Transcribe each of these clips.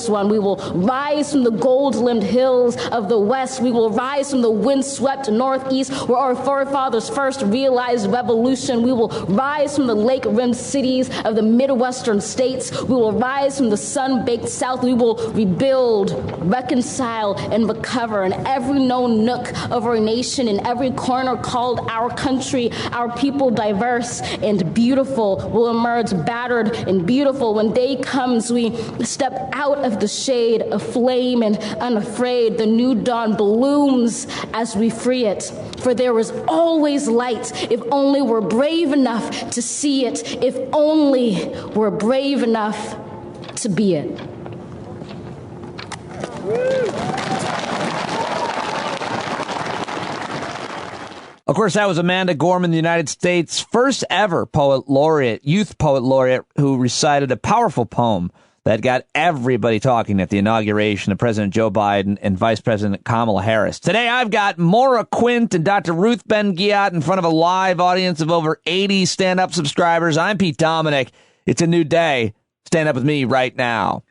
one. We will rise from the gold-limbed hills of the West. We will rise from the wind-swept Northeast, where our forefathers first realized revolution. We will rise from the lake-rimmed cities of the Midwestern states. We will rise from the sun-baked South. We will rebuild, reconcile, and recover in every known nook of our nation, in every corner called our country. Our people, diverse and beautiful, will emerge battered and beautiful. When day comes, we step out of the shade, aflame and unafraid. The new dawn blooms as we free it. For there is always light if only we're brave enough to see it, if only we're brave enough to be it. Of course, that was Amanda Gorman, the United States' first ever poet laureate, youth poet laureate, who recited a powerful poem that got everybody talking at the inauguration of President Joe Biden and Vice President Kamala Harris. Today, I've got Maura Quint and Dr. Ruth Ben Ghiat in front of a live audience of over 80 stand-up subscribers. I'm Pete Dominick. It's a new day. Stand up with me right now.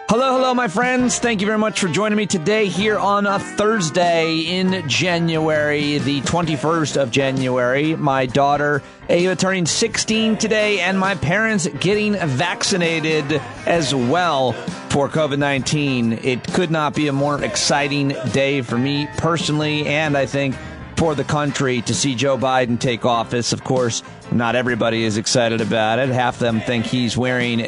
Hello, my friends. Thank you very much for joining me today here on a Thursday in January, the 21st of January. My daughter, Ava, turning 16 today, and my parents getting vaccinated as well for COVID-19. It could not be a more exciting day for me personally, and I think for the country to see Joe Biden take office. Of course, not everybody is excited about it. Half of them think he's wearing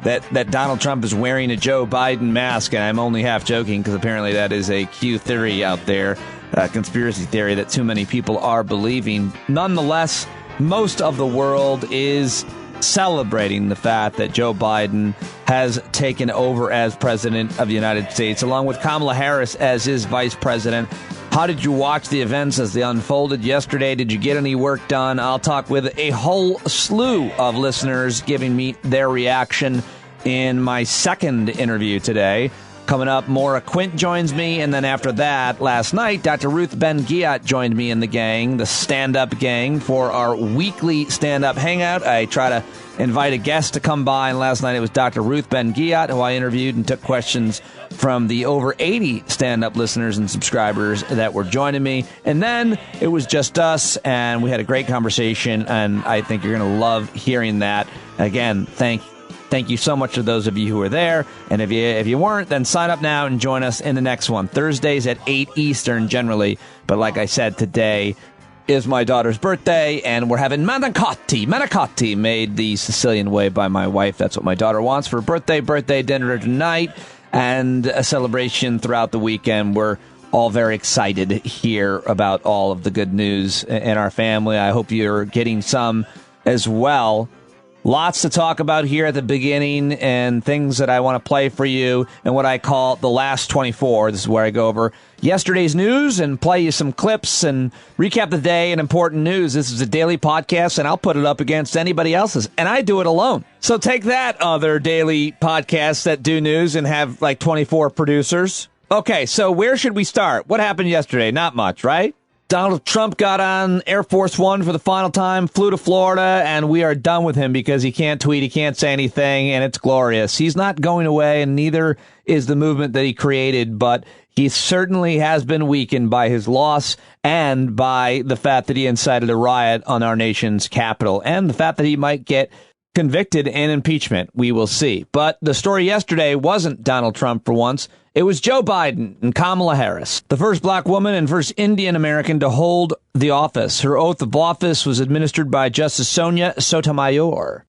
that Donald Trump is wearing a Joe Biden mask, and I'm only half joking because apparently that is a Q theory out there, a conspiracy theory that too many people are believing. Nonetheless, most of the world is celebrating the fact that Joe Biden has taken over as president of the United States, along with Kamala Harris as his vice president. How did you watch the events as they unfolded yesterday? Did you get any work done? I'll talk with a whole slew of listeners giving me their reaction in my second interview today. Coming up, Maura Quint joins me, and then after that, last night, Dr. Ruth Ben Ghiat joined me in the gang, the stand-up gang, for our weekly stand-up hangout. I try to invite a guest to come by, and last night it was Dr. Ruth Ben Ghiat, who I interviewed and took questions from the over 80 stand-up listeners and subscribers that were joining me. And then it was just us, and we had a great conversation, and I think you're going to love hearing that. Again, thank you so much to those of you who were there. And if you weren't, then sign up now and join us in the next one. Thursdays at 8 Eastern generally. But like I said, today is my daughter's birthday, and we're having manicotti made the Sicilian way by my wife. That's what my daughter wants for birthday dinner tonight, and a celebration throughout the weekend. We're all very excited here about all of the good news in our family. I hope you're getting some as well. Lots to talk about here at the beginning, and things that I want to play for you and what I call the last 24. This is where I go over yesterday's news and play you some clips and recap the day and important news. This is a daily podcast, and I'll put it up against anybody else's, and I do it alone. So take that, other daily podcasts that do news and have like 24 producers. Okay, so where should we start? What happened yesterday? Not much, right? Donald Trump got on Air Force One for the final time, flew to Florida, and we are done with him because he can't tweet, he can't say anything, and it's glorious. He's not going away, and neither is the movement that he created, but he certainly has been weakened by his loss and by the fact that he incited a riot on our nation's capital, and the fact that he might get convicted in impeachment. We will see. But the story yesterday wasn't Donald Trump for once. It was Joe Biden and Kamala Harris, the first black woman and first Indian American to hold the office. Her oath of office was administered by Justice Sonia Sotomayor.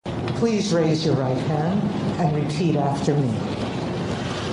Please raise your right hand and repeat after me.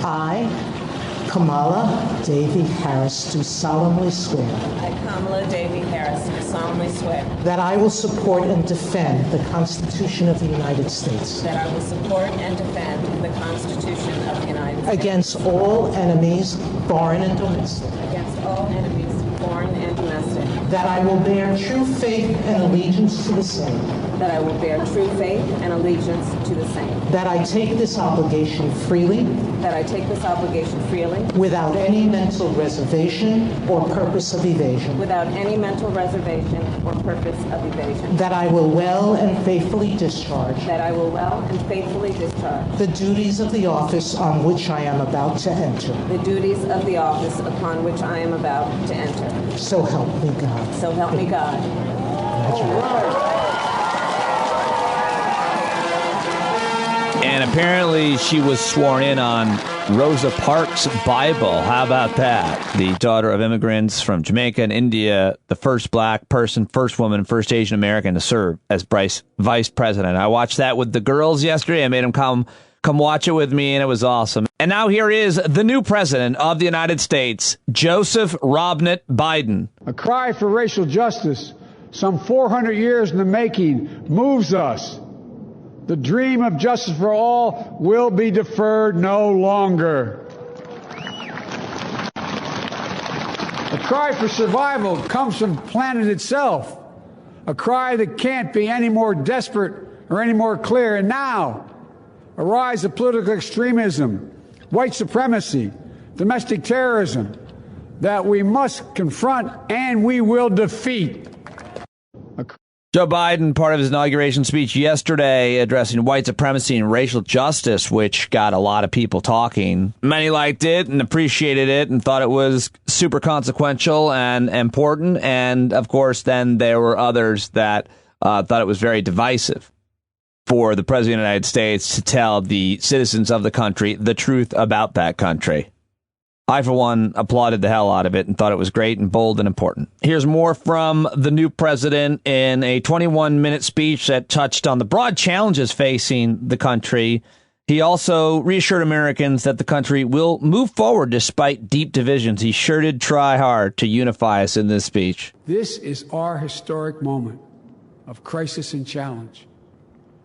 I, Kamala Davy Harris, do solemnly swear. I, Kamala Davy Harris, do solemnly swear. That I will support and defend the Constitution of the United States. That I will support and defend the Constitution of the United States. Against all enemies, foreign and domestic. Against all enemies, foreign and domestic. That I will bear true faith and allegiance to the same. that I will bear true faith and allegiance to the same, that I take this obligation freely, that I take this obligation freely, without any mental reservation or purpose of evasion, without any mental reservation or purpose of evasion, that I will well and faithfully discharge that I will well and faithfully discharge the duties of the office on which I am about to enter. the duties of the office upon which I am about to enter. So help me God. So help me God. And apparently she was sworn in on Rosa Parks' Bible. How about that? The daughter of immigrants from Jamaica and India, the first black person, first woman, first Asian American to serve as vice president. I watched that with the girls yesterday. I made them come watch it with me, and it was awesome. And now here is the new president of the United States, Joseph Robinette Biden. A cry for racial justice, some 400 years in the making, moves us. The dream of justice for all will be deferred no longer. A cry for survival comes from the planet itself. A cry that can't be any more desperate or any more clear. And now, a rise of political extremism, white supremacy, domestic terrorism that we must confront and we will defeat. Joe Biden, part of his inauguration speech yesterday, addressing white supremacy and racial justice, which got a lot of people talking. Many liked it and appreciated it and thought it was super consequential and important. And, of course, then there were others that thought it was very divisive for the president of the United States to tell the citizens of the country the truth about that country. I, for one, applauded the hell out of it and thought it was great and bold and important. Here's more from the new president in a 21-minute speech that touched on the broad challenges facing the country. He also reassured Americans that the country will move forward despite deep divisions. He sure did try hard to unify us in this speech. This is our historic moment of crisis and challenge.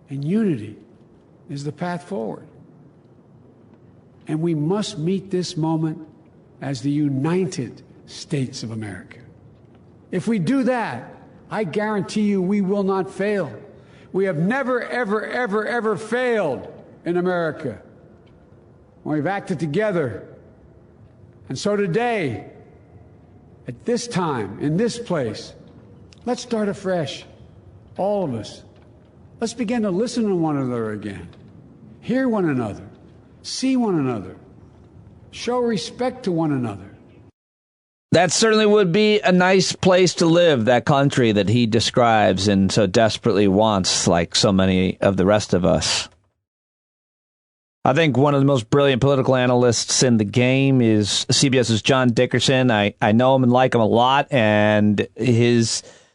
And unity is the path forward. And we must meet this moment as the United States of America. If we do that, I guarantee you we will not fail. We have never, ever, ever, ever failed in America when we've acted together. And so today, at this time, in this place, let's start afresh, all of us. Let's begin to listen to one another again, hear one another, see one another, show respect to one another. That certainly would be a nice place to live, that country that he describes and so desperately wants, like so many of the rest of us. I think one of the most brilliant political analysts in the game is CBS's John Dickerson. I know him and like him a lot, and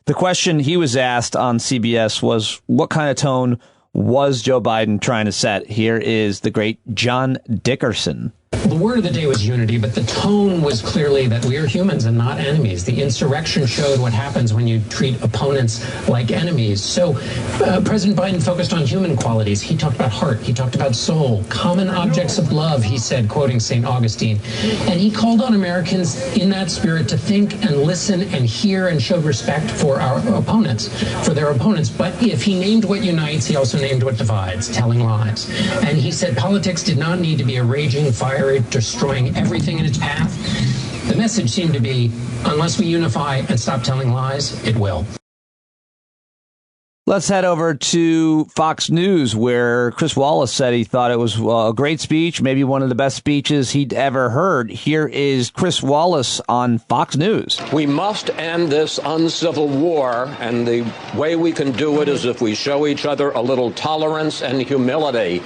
the question he was asked on CBS was, what kind of tone was Joe Biden trying to set? Here is the great John Dickerson. The word of the day was unity, but the tone was clearly that we are humans and not enemies. The insurrection showed what happens when you treat opponents like enemies. So President Biden focused on human qualities. He talked about heart. He talked about soul, common objects of love, he said, quoting St. Augustine. And he called on Americans in that spirit to think and listen and hear and show respect for our opponents, for their opponents. But if he named what unites, he also named what divides, telling lies. And he said politics did not need to be a raging, fiery, destroying everything in its path. The message seemed to be, unless we unify and stop telling lies, it will. Let's head over to Fox News, where Chris Wallace said he thought it was a great speech, maybe one of the best speeches he'd ever heard. Here is Chris Wallace on Fox News. We must end this uncivil war, and the way we can do it is if we show each other a little tolerance and humility.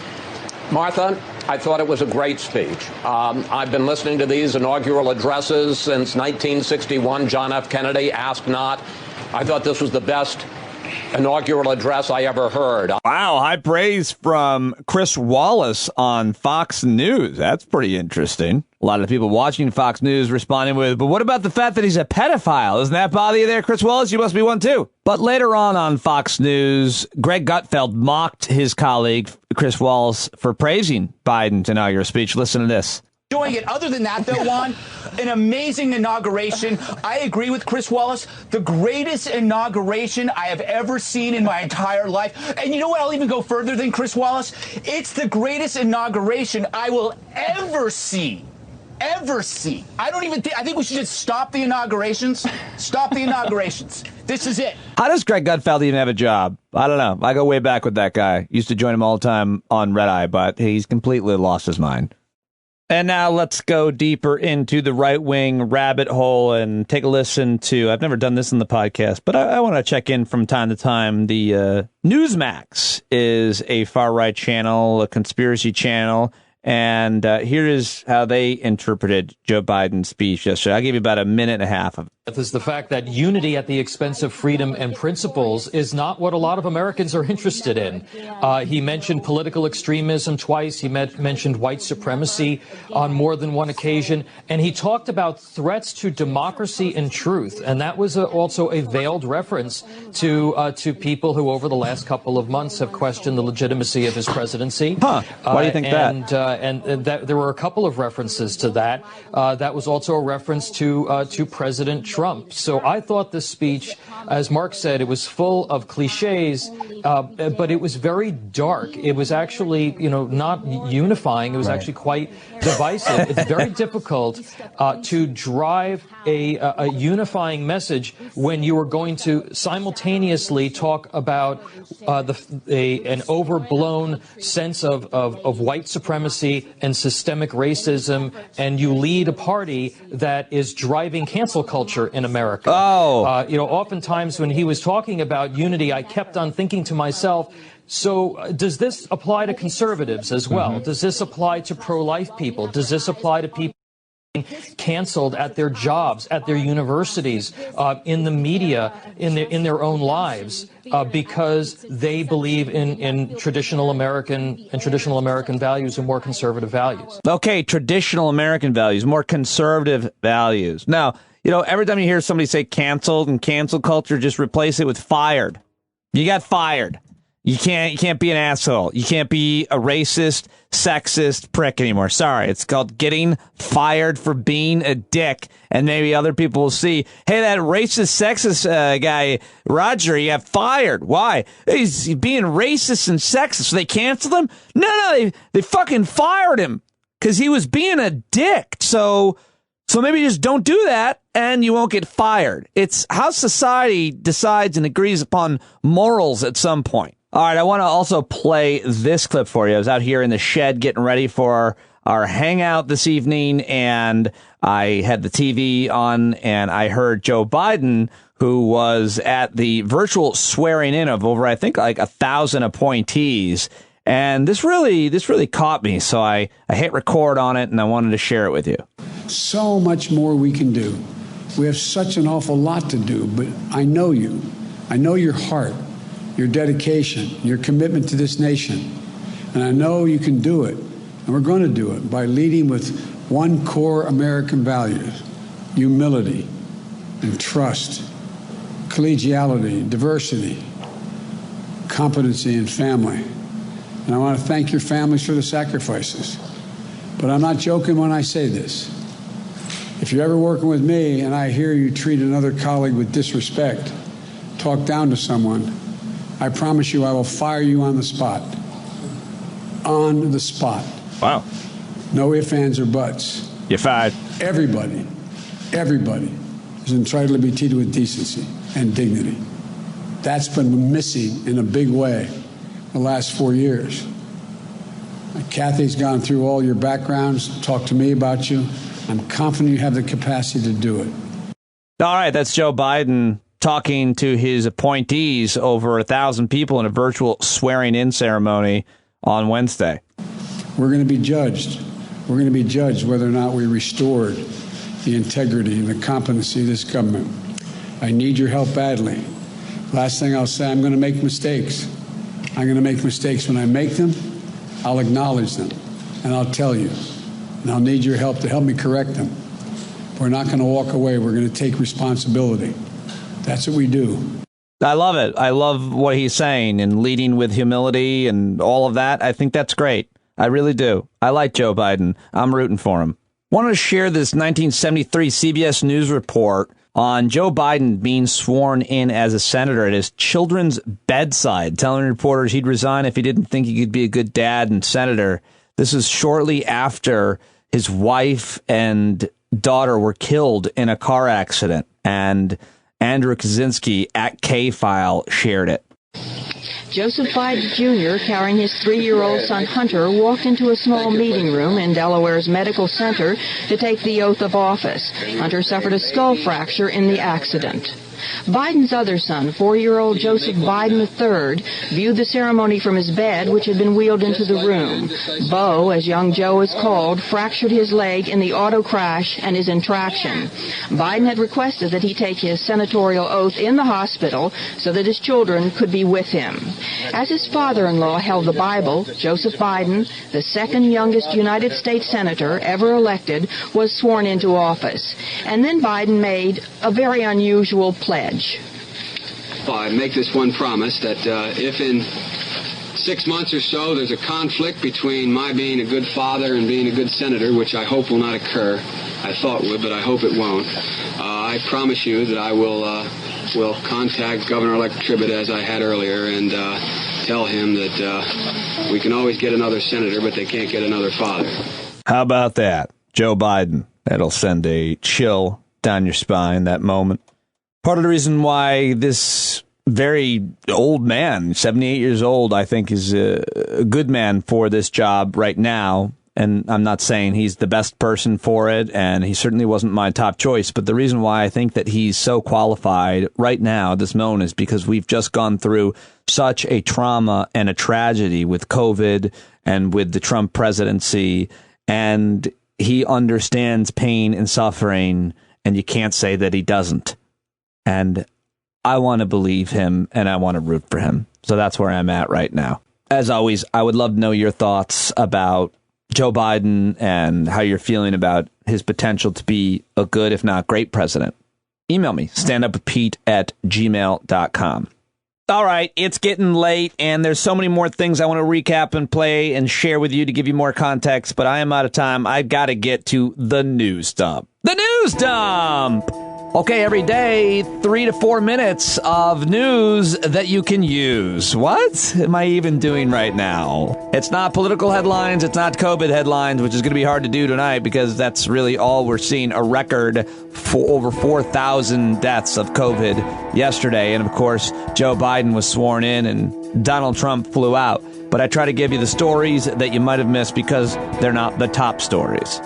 Martha, I thought it was a great speech. I've been listening to these inaugural addresses since 1961, John F. Kennedy, Ask Not. I thought this was the best inaugural address I ever heard. Wow, high praise from Chris Wallace on Fox News. That's pretty interesting. A lot of people watching Fox News responding with, but what about the fact that he's a pedophile? Doesn't that bother you there, Chris Wallace? You must be one too. But later on Fox News, Greg Gutfeld mocked his colleague, Chris Wallace, for praising Biden's inaugural speech. Listen to this. Doing enjoying it. Other than that, though, Juan, an amazing inauguration. I agree with Chris Wallace. The greatest inauguration I have ever seen in my entire life. And you know what? I'll even go further than Chris Wallace. It's the greatest inauguration I will ever see. I don't even think, I think we should just stop the inaugurations. Stop the inaugurations. This is it. How does Greg Gutfeld even have a job? I don't know. I go way back with that guy. Used to join him all the time on Red Eye, but he's completely lost his mind. And now let's go deeper into the right-wing rabbit hole and take a listen to, I've never done this in the podcast, but I want to check in from time to time. The Newsmax is a far-right channel, a conspiracy channel. And here is how they interpreted Joe Biden's speech yesterday. I'll give you about a minute and a half of it. Is the fact that unity at the expense of freedom and principles is not what a lot of Americans are interested in. He mentioned political extremism twice. He mentioned white supremacy on more than one occasion. And he talked about threats to democracy and truth. And that was also a veiled reference to people who over the last couple of months have questioned the legitimacy of his presidency. Huh. Why do you think that? And that there were a couple of references to that. That was also a reference to President Trump. So I thought this speech, as Mark said, it was full of cliches, but it was very dark. It was actually, not unifying. It was actually quite divisive. It's very difficult to drive a unifying message when you are going to simultaneously talk about an overblown sense of white supremacy and systemic racism, and you lead a party that is driving cancel culture in America. Oftentimes when he was talking about unity, I kept on thinking to myself, so does this apply to conservatives as well? Mm-hmm. Does this apply to pro-life people? Does this apply to people canceled at their jobs, at their universities, in the media, in their own lives, because they believe in traditional American values and more conservative values? Okay, traditional American values, more conservative values. Now, every time you hear somebody say canceled and cancel culture, just replace it with fired. You got fired. You can't be an asshole. You can't be a racist, sexist prick anymore. Sorry, it's called getting fired for being a dick. And maybe other people will see, hey, that racist, sexist guy, Roger, you got fired. Why? He's being racist and sexist. So they canceled him? No, they fucking fired him because he was being a dick. So maybe just don't do that and you won't get fired. It's how society decides and agrees upon morals at some point. All right, I want to also play this clip for you. I was out here in the shed getting ready for our hangout this evening, and I had the TV on, and I heard Joe Biden, who was at the virtual swearing in of over, I think, like 1,000 appointees. And this really caught me, so I hit record on it, and I wanted to share it with you. So much more we can do. We have such an awful lot to do, but I know you. I know your heart, your dedication, your commitment to this nation. And I know you can do it, and we're going to do it by leading with one core American value: humility and trust, collegiality, diversity, competency, and family. And I want to thank your families for the sacrifices. But I'm not joking when I say this. If you're ever working with me and I hear you treat another colleague with disrespect, talk down to someone, I promise you I will fire you on the spot. On the spot. Wow. No ifs, ands, or buts. You're fired. Everybody is entitled to be treated with decency and dignity. That's been missing in a big way the last 4 years. Kathy's gone through all your backgrounds, talked to me about you. I'm confident you have the capacity to do it. All right, that's Joe Biden talking to his appointees, over 1,000 people in a virtual swearing-in ceremony on Wednesday. We're going to be judged. We're going to be judged whether or not we restored the integrity and the competency of this government. I need your help badly. Last thing I'll say, I'm going to make mistakes. I'm going to make mistakes. When I make them, I'll acknowledge them, and I'll tell you. And I'll need your help to help me correct them. We're not going to walk away. We're going to take responsibility. That's what we do. I love it. I love what he's saying and leading with humility and all of that. I think that's great. I really do. I like Joe Biden. I'm rooting for him. Wanted to share this 1973 CBS News report on Joe Biden being sworn in as a senator at his children's bedside, telling reporters he'd resign if he didn't think he could be a good dad and senator. This is shortly after his wife and daughter were killed in a car accident, and Andrew Kaczynski at K-File shared it. Joseph Biden Jr., carrying his 3-year-old son Hunter, walked into a small meeting room in Delaware's medical center to take the oath of office. Hunter suffered a skull fracture in the accident. Biden's other son, 4-year-old Joseph Biden III, viewed the ceremony from his bed, which had been wheeled into the room. Bo, as young Joe is called, fractured his leg in the auto crash and is in traction. Biden had requested that he take his senatorial oath in the hospital so that his children could be with him. As his father-in-law held the Bible, Joseph Biden, the second youngest United States senator ever elected, was sworn into office. And then Biden made a very unusual pledge. I make this one promise that if in 6 months or so there's a conflict between my being a good father and being a good senator, which I hope will not occur. I thought would, but I hope it won't. I promise you that I will contact Governor-elect Tribbett, as I had earlier, and tell him that we can always get another senator, but they can't get another father. How about that? Joe Biden. That'll send a chill down your spine, that moment. Part of the reason why this very old man, 78 years old, I think is a good man for this job right now. And I'm not saying he's the best person for it, and he certainly wasn't my top choice. But the reason why I think that he's so qualified right now at this moment is because we've just gone through such a trauma and a tragedy with COVID and with the Trump presidency. And he understands pain and suffering, and you can't say that he doesn't. And I want to believe him, and I want to root for him. So that's where I'm at right now. As always, I would love to know your thoughts about Joe Biden and how you're feeling about his potential to be a good, if not great, president. Email me, standupwithpete@gmail.com. All right, it's getting late, and there's so many more things I want to recap and play and share with you to give you more context, but I am out of time. I've got to get to the news dump. The news dump! Okay, every day, 3 to 4 minutes of news that you can use. What am I even doing right now? It's not political headlines. It's not COVID headlines, which is going to be hard to do tonight because that's really all we're seeing. A record for over 4,000 deaths of COVID yesterday. And, of course, Joe Biden was sworn in and Donald Trump flew out. But I try to give you the stories that you might have missed because they're not the top stories.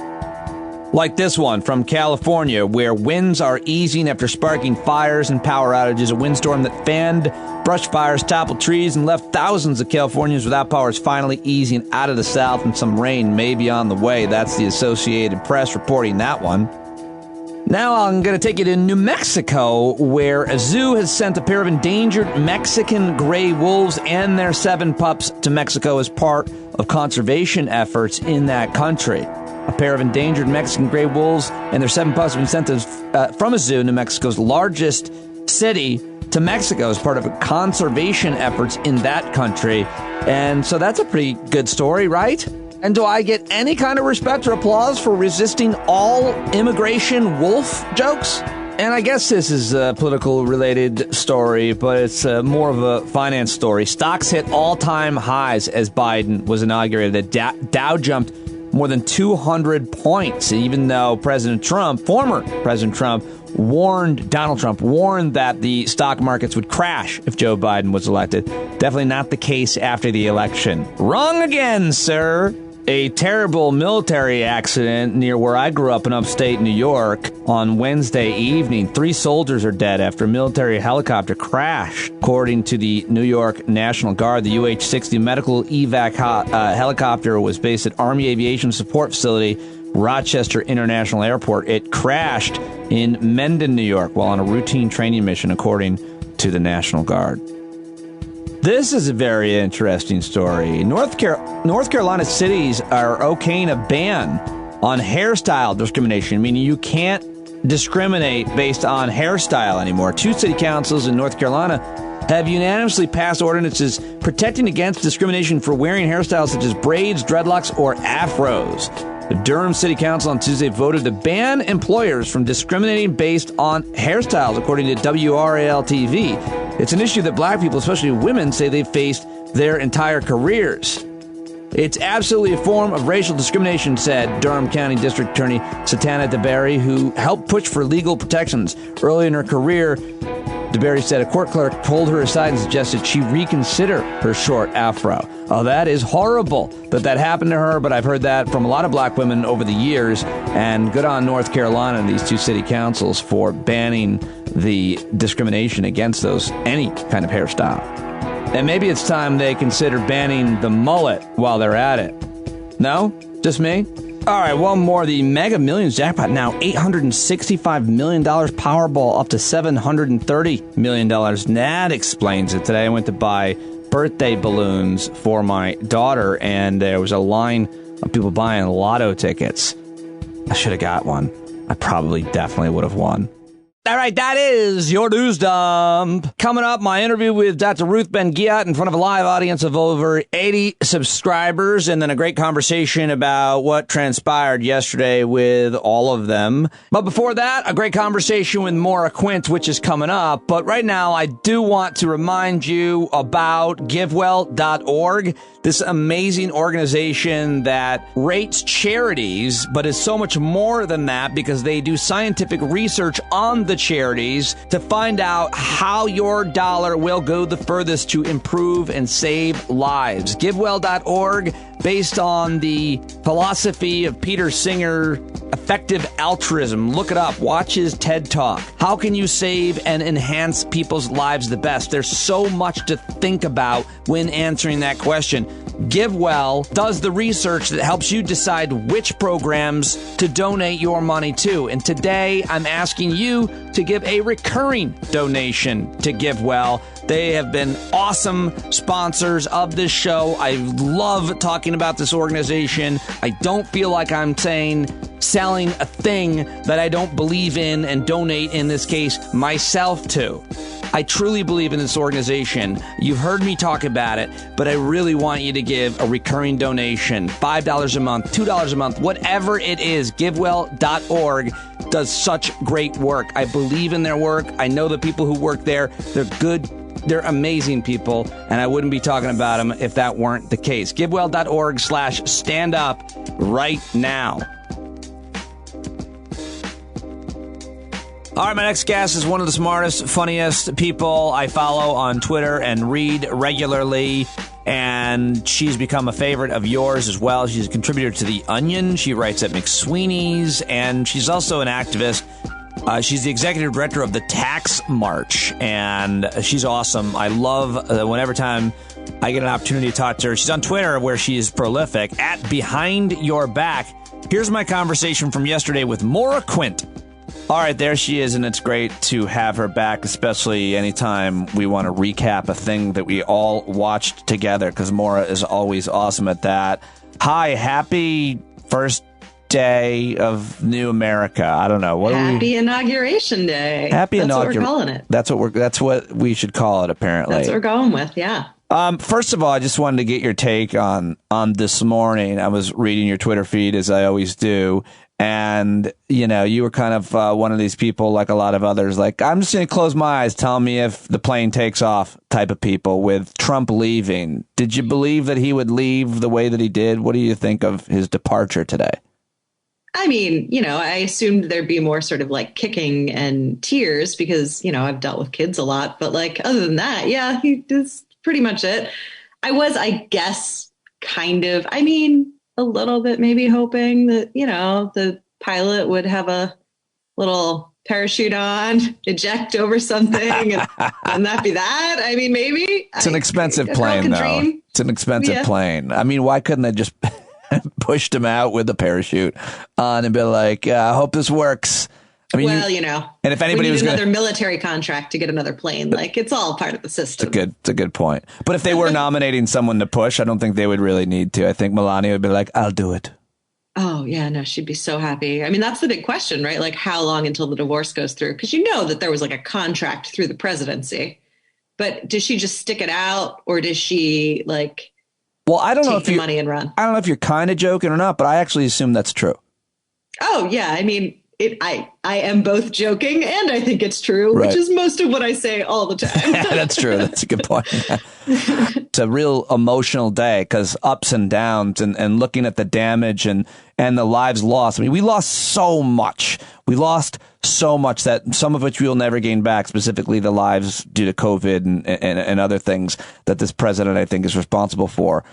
Like this one from California, where winds are easing after sparking fires and power outages. A windstorm that fanned brush fires, toppled trees, and left thousands of Californians without power is finally easing out of the south, and some rain may be on the way. That's the Associated Press reporting that one. Now I'm going to take you to New Mexico, where a zoo has sent a pair of endangered Mexican gray wolves and their 7 pups to Mexico as part of conservation efforts in that country. A pair of endangered Mexican gray wolves and their 7 pups have been sent from a zoo in New Mexico's largest city to Mexico as part of conservation efforts in that country. And so that's a pretty good story, right? And do I get any kind of respect or applause for resisting all immigration wolf jokes? And I guess this is a political-related story, but it's more of a finance story. Stocks hit all-time highs as Biden was inaugurated. The Dow jumped more than 200 points, even though former President Trump, Donald Trump warned that the stock markets would crash if Joe Biden was elected. Definitely not the case after the election. Wrong again, sir. A terrible military accident near where I grew up in upstate New York on Wednesday evening. 3 soldiers are dead after a military helicopter crashed. According to the New York National Guard, the UH-60 medical evac helicopter was based at Army Aviation Support Facility, Rochester International Airport. It crashed in Mendon, New York, while on a routine training mission, according to the National Guard. This is a very interesting story. North Carolina cities are okaying a ban on hairstyle discrimination, meaning you can't discriminate based on hairstyle anymore. 2 city councils in North Carolina have unanimously passed ordinances protecting against discrimination for wearing hairstyles such as braids, dreadlocks, or afros. The Durham City Council on Tuesday voted to ban employers from discriminating based on hairstyles, according to WRAL-TV. It's an issue that black people, especially women, say they've faced their entire careers. It's absolutely a form of racial discrimination, said Durham County District Attorney Satana DeBerry, who helped push for legal protections. Early in her career, DeBerry said a court clerk pulled her aside and suggested she reconsider her short afro. Oh, that is horrible that happened to her, but I've heard that from a lot of black women over the years. And good on North Carolina and these two city councils for banning the discrimination against any kind of hairstyle. And maybe it's time they consider banning the mullet while they're at it. No? Just me? All right, one more. The Mega Millions jackpot now $865 million, Powerball up to $730 million. That explains it. Today I went to buy birthday balloons for my daughter, and there was a line of people buying lotto tickets. I should have got one. I definitely would have won. All right, that is your news dump. Coming up, my interview with Dr. Ruth Ben Ghiat in front of a live audience of over 80 subscribers, and then a great conversation about what transpired yesterday with all of them. But before that, a great conversation with Maura Quint, which is coming up. But right now, I do want to remind you about GiveWell.org, this amazing organization that rates charities, but is so much more than that because they do scientific research on the charities to find out how your dollar will go the furthest to improve and save lives. GiveWell.org, based on the philosophy of Peter Singer, effective altruism. Look it up. Watch his TED Talk. How can you save and enhance people's lives the best? There's so much to think about when answering that question. GiveWell does the research that helps you decide which programs to donate your money to. And today, I'm asking you to give a recurring donation to GiveWell. They have been awesome sponsors of this show. I love talking about this organization. I don't feel like I'm selling a thing that I don't believe in and donate, in this case, myself to. I truly believe in this organization. You've heard me talk about it, but I really want you to give a recurring donation. $5 a month, $2 a month, whatever it is. GiveWell.org does such great work. I believe in their work. I know the people who work there. They're good. They're amazing people, and I wouldn't be talking about them if that weren't the case. GiveWell.org/stand-up right now. All right, my next guest is one of the smartest, funniest people I follow on Twitter and read regularly, and she's become a favorite of yours as well. She's a contributor to The Onion. She writes at McSweeney's, and she's also an activist. She's the executive director of the Tax March, and she's awesome. I love whenever time I get an opportunity to talk to her. She's on Twitter, where she is prolific, at Behind Your Back. Here's my conversation from yesterday with Maura Quint. All right, there she is, and it's great to have her back, especially anytime we want to recap a thing that we all watched together, because Maura is always awesome at that. Hi, happy first day of New America. I don't know. Happy Inauguration Day. Happy Inauguration. That's what we're calling it. That's what we should call it, apparently. That's what we're going with, yeah. First of all, I just wanted to get your take on this morning. I was reading your Twitter feed, as I always do. And, you were kind of one of these people, like a lot of others, like, I'm just going to close my eyes, tell me if the plane takes off type of people with Trump leaving. Did you believe that he would leave the way that he did? What do you think of his departure today? I mean, I assumed there'd be more sort of like kicking and tears because, I've dealt with kids a lot. But like, other than that, yeah, he is pretty much it. I guess, kind of, a little bit maybe hoping that, the pilot would have a little parachute on, eject over something, and that be that. Maybe. It's an expensive plane, though. Dream. It's an expensive plane. Why couldn't they just pushed him out with the parachute on and be like, I hope this works. And if anybody was another military contract to get another plane, like it's all part of the system. It's a good point. But if they were nominating someone to push, I don't think they would really need to. I think Melania would be like, I'll do it. Oh, yeah, no, she'd be so happy. That's the big question, right? Like how long until the divorce goes through? Because that there was like a contract through the presidency. But does she just stick it out, or does she like Well, I don't know if the money and run. I don't know if you're kind of joking or not, but I actually assume that's true. Oh, yeah. I mean, I am both joking and I think it's true, Right. which is most of what I say all the time. That's true. That's a good point. It's a real emotional day because ups and downs and looking at the damage and the lives lost. I mean, we lost so much. We lost so much that some of which we will never gain back, specifically the lives due to COVID and other things that this president, I think, is responsible for.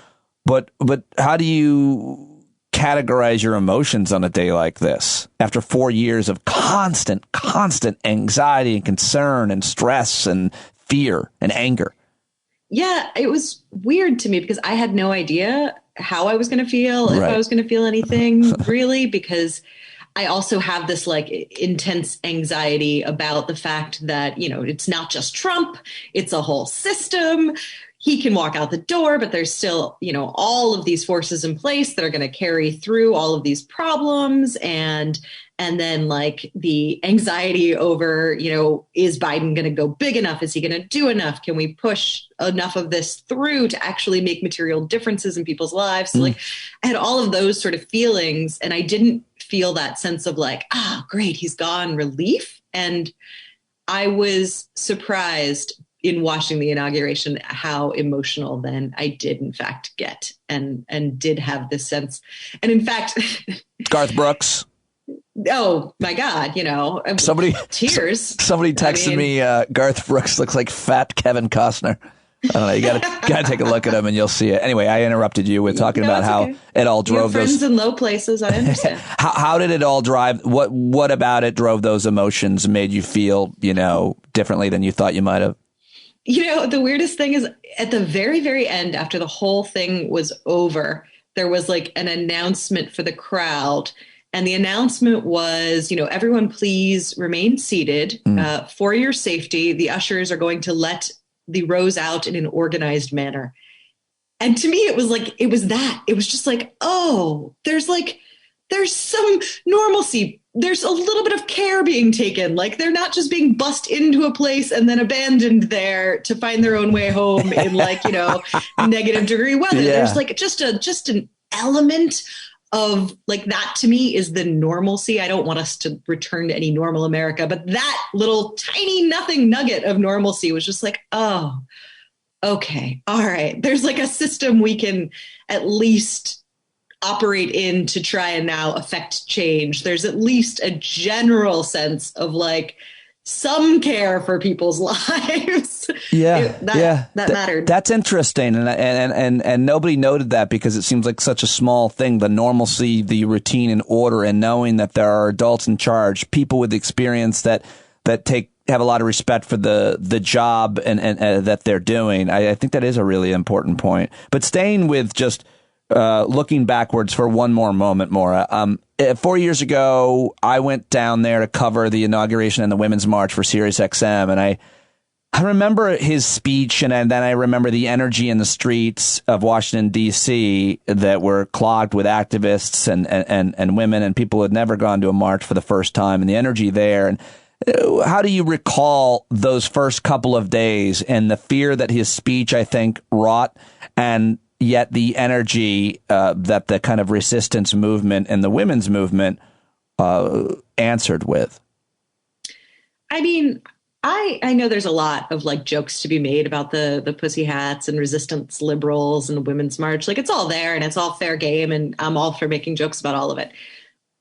But how do you categorize your emotions on a day like this after 4 years of constant anxiety and concern and stress and fear and anger? Yeah, it was weird to me because I had no idea how I was going to feel, if I was going to feel anything really, because I also have this like intense anxiety about the fact that, you know, it's not just Trump, it's a whole system. He can walk out the door, but there's still, you know, all of these forces in place that are going to carry through all of these problems. And then like the anxiety over, you know, is Biden going to go big enough? Is he going to do enough? Can we push enough of this through to actually make material differences in people's lives? So like I had all of those sort of feelings and I didn't feel that sense of like, great, he's gone relief. And I was surprised in watching the inauguration, how emotional then I did in fact get and did have this sense. And in fact, Garth Brooks. Oh my God, you know, tears. Somebody texted me, Garth Brooks looks like fat Kevin Costner. I don't know. You gotta take a look at him and you'll see it. Anyway, I interrupted you with talking about how it all drove those friends in low places. I understand. How did it all drive? What about it drove those emotions and made you feel, you know, differently than you thought you might have? You know, the weirdest thing is at the very, very end, after the whole thing was over, there was like an announcement for the crowd. And the announcement was, you know, everyone please remain seated for your safety. The ushers are going to let the rows out in an organized manner. And to me, it was like, it was that. It was just like, oh, there's some normalcy. There's a little bit of care being taken. Like they're not just being bussed into a place and then abandoned there to find their own way home in like, you know, negative degree weather. Yeah. There's like just an element of like that to me is the normalcy. I don't want us to return to any normal America, but that little tiny nothing nugget of normalcy was just like, oh, okay. All right. There's like a system we can at least operate in to try and now affect change. There's at least a general sense of like some care for people's lives. That mattered. That's interesting. And nobody noted that because it seems like such a small thing, the normalcy, the routine and order, and knowing that there are adults in charge, people with experience that have a lot of respect for the job and that they're doing. I think that is a really important point. But staying with just looking backwards for one more moment, Maura. 4 years ago, I went down there to cover the inauguration and the Women's March for Sirius XM, and I remember his speech, and then I remember the energy in the streets of Washington, D.C. that were clogged with activists and women and people who had never gone to a march for the first time, and the energy there. And how do you recall those first couple of days and the fear that his speech, I think, wrought, and yet the energy that the kind of resistance movement and the women's movement answered with? I mean, I know there's a lot of like jokes to be made about the pussy hats and resistance liberals and the Women's March. Like it's all there and it's all fair game, and I'm all for making jokes about all of it.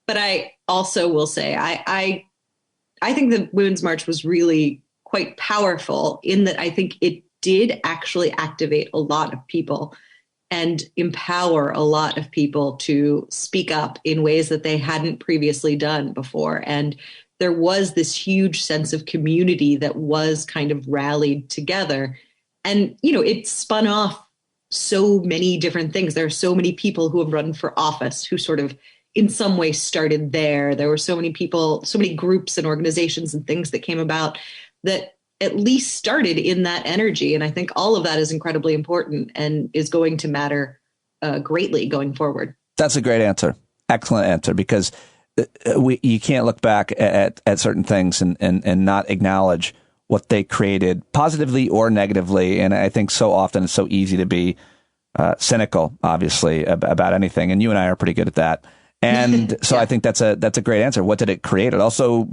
But I also will say I think the Women's March was really quite powerful in that I think it did actually activate a lot of people and empower a lot of people to speak up in ways that they hadn't previously done before. And there was this huge sense of community that was kind of rallied together. And, you know, it spun off so many different things. There are so many people who have run for office who sort of in some way started there. There were so many people, so many groups and organizations and things that came about that at least started in that energy. And I think all of that is incredibly important and is going to matter greatly going forward. That's a great answer. Excellent answer, because you can't look back at certain things and not acknowledge what they created positively or negatively. And I think so often it's so easy to be cynical, obviously, about anything. And you and I are pretty good at that. And so I think that's a great answer. What did it create? It also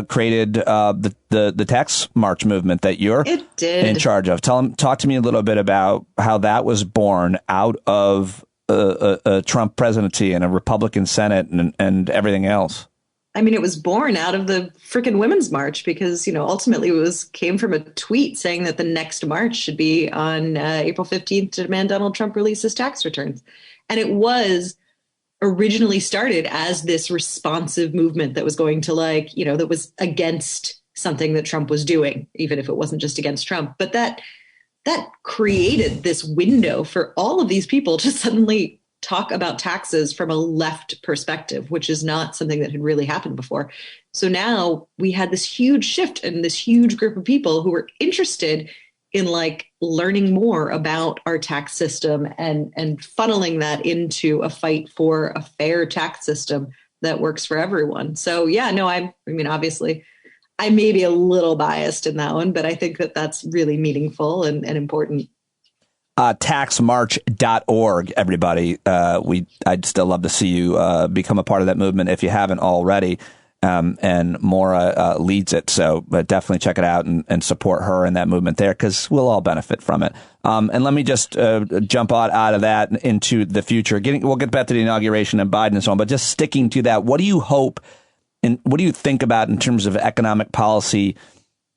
created the tax march movement that you're in charge of. Talk to me a little bit about how that was born out of a Trump presidency and a Republican Senate and everything else. I mean, it was born out of the frickin' Women's March because, ultimately it came from a tweet saying that the next march should be on April 15th to demand Donald Trump release his tax returns. And it was originally started as this responsive movement that was going to that was against something that Trump was doing, even if it wasn't just against Trump. But that created this window for all of these people to suddenly talk about taxes from a left perspective, which is not something that had really happened before. So now we had this huge shift and this huge group of people who were interested in learning more about our tax system and funneling that into a fight for a fair tax system that works for everyone. So I mean, obviously I may be a little biased in that one, but I think that that's really meaningful and important. Taxmarch.org, everybody. I'd still love to see you become a part of that movement if you haven't already. And Maura leads it. So definitely check it out and support her in that movement there because we'll all benefit from it. And let me just jump out of that into the future. We'll get back to the inauguration and Biden and so on, but just sticking to that, what do you hope and what do you think about in terms of economic policy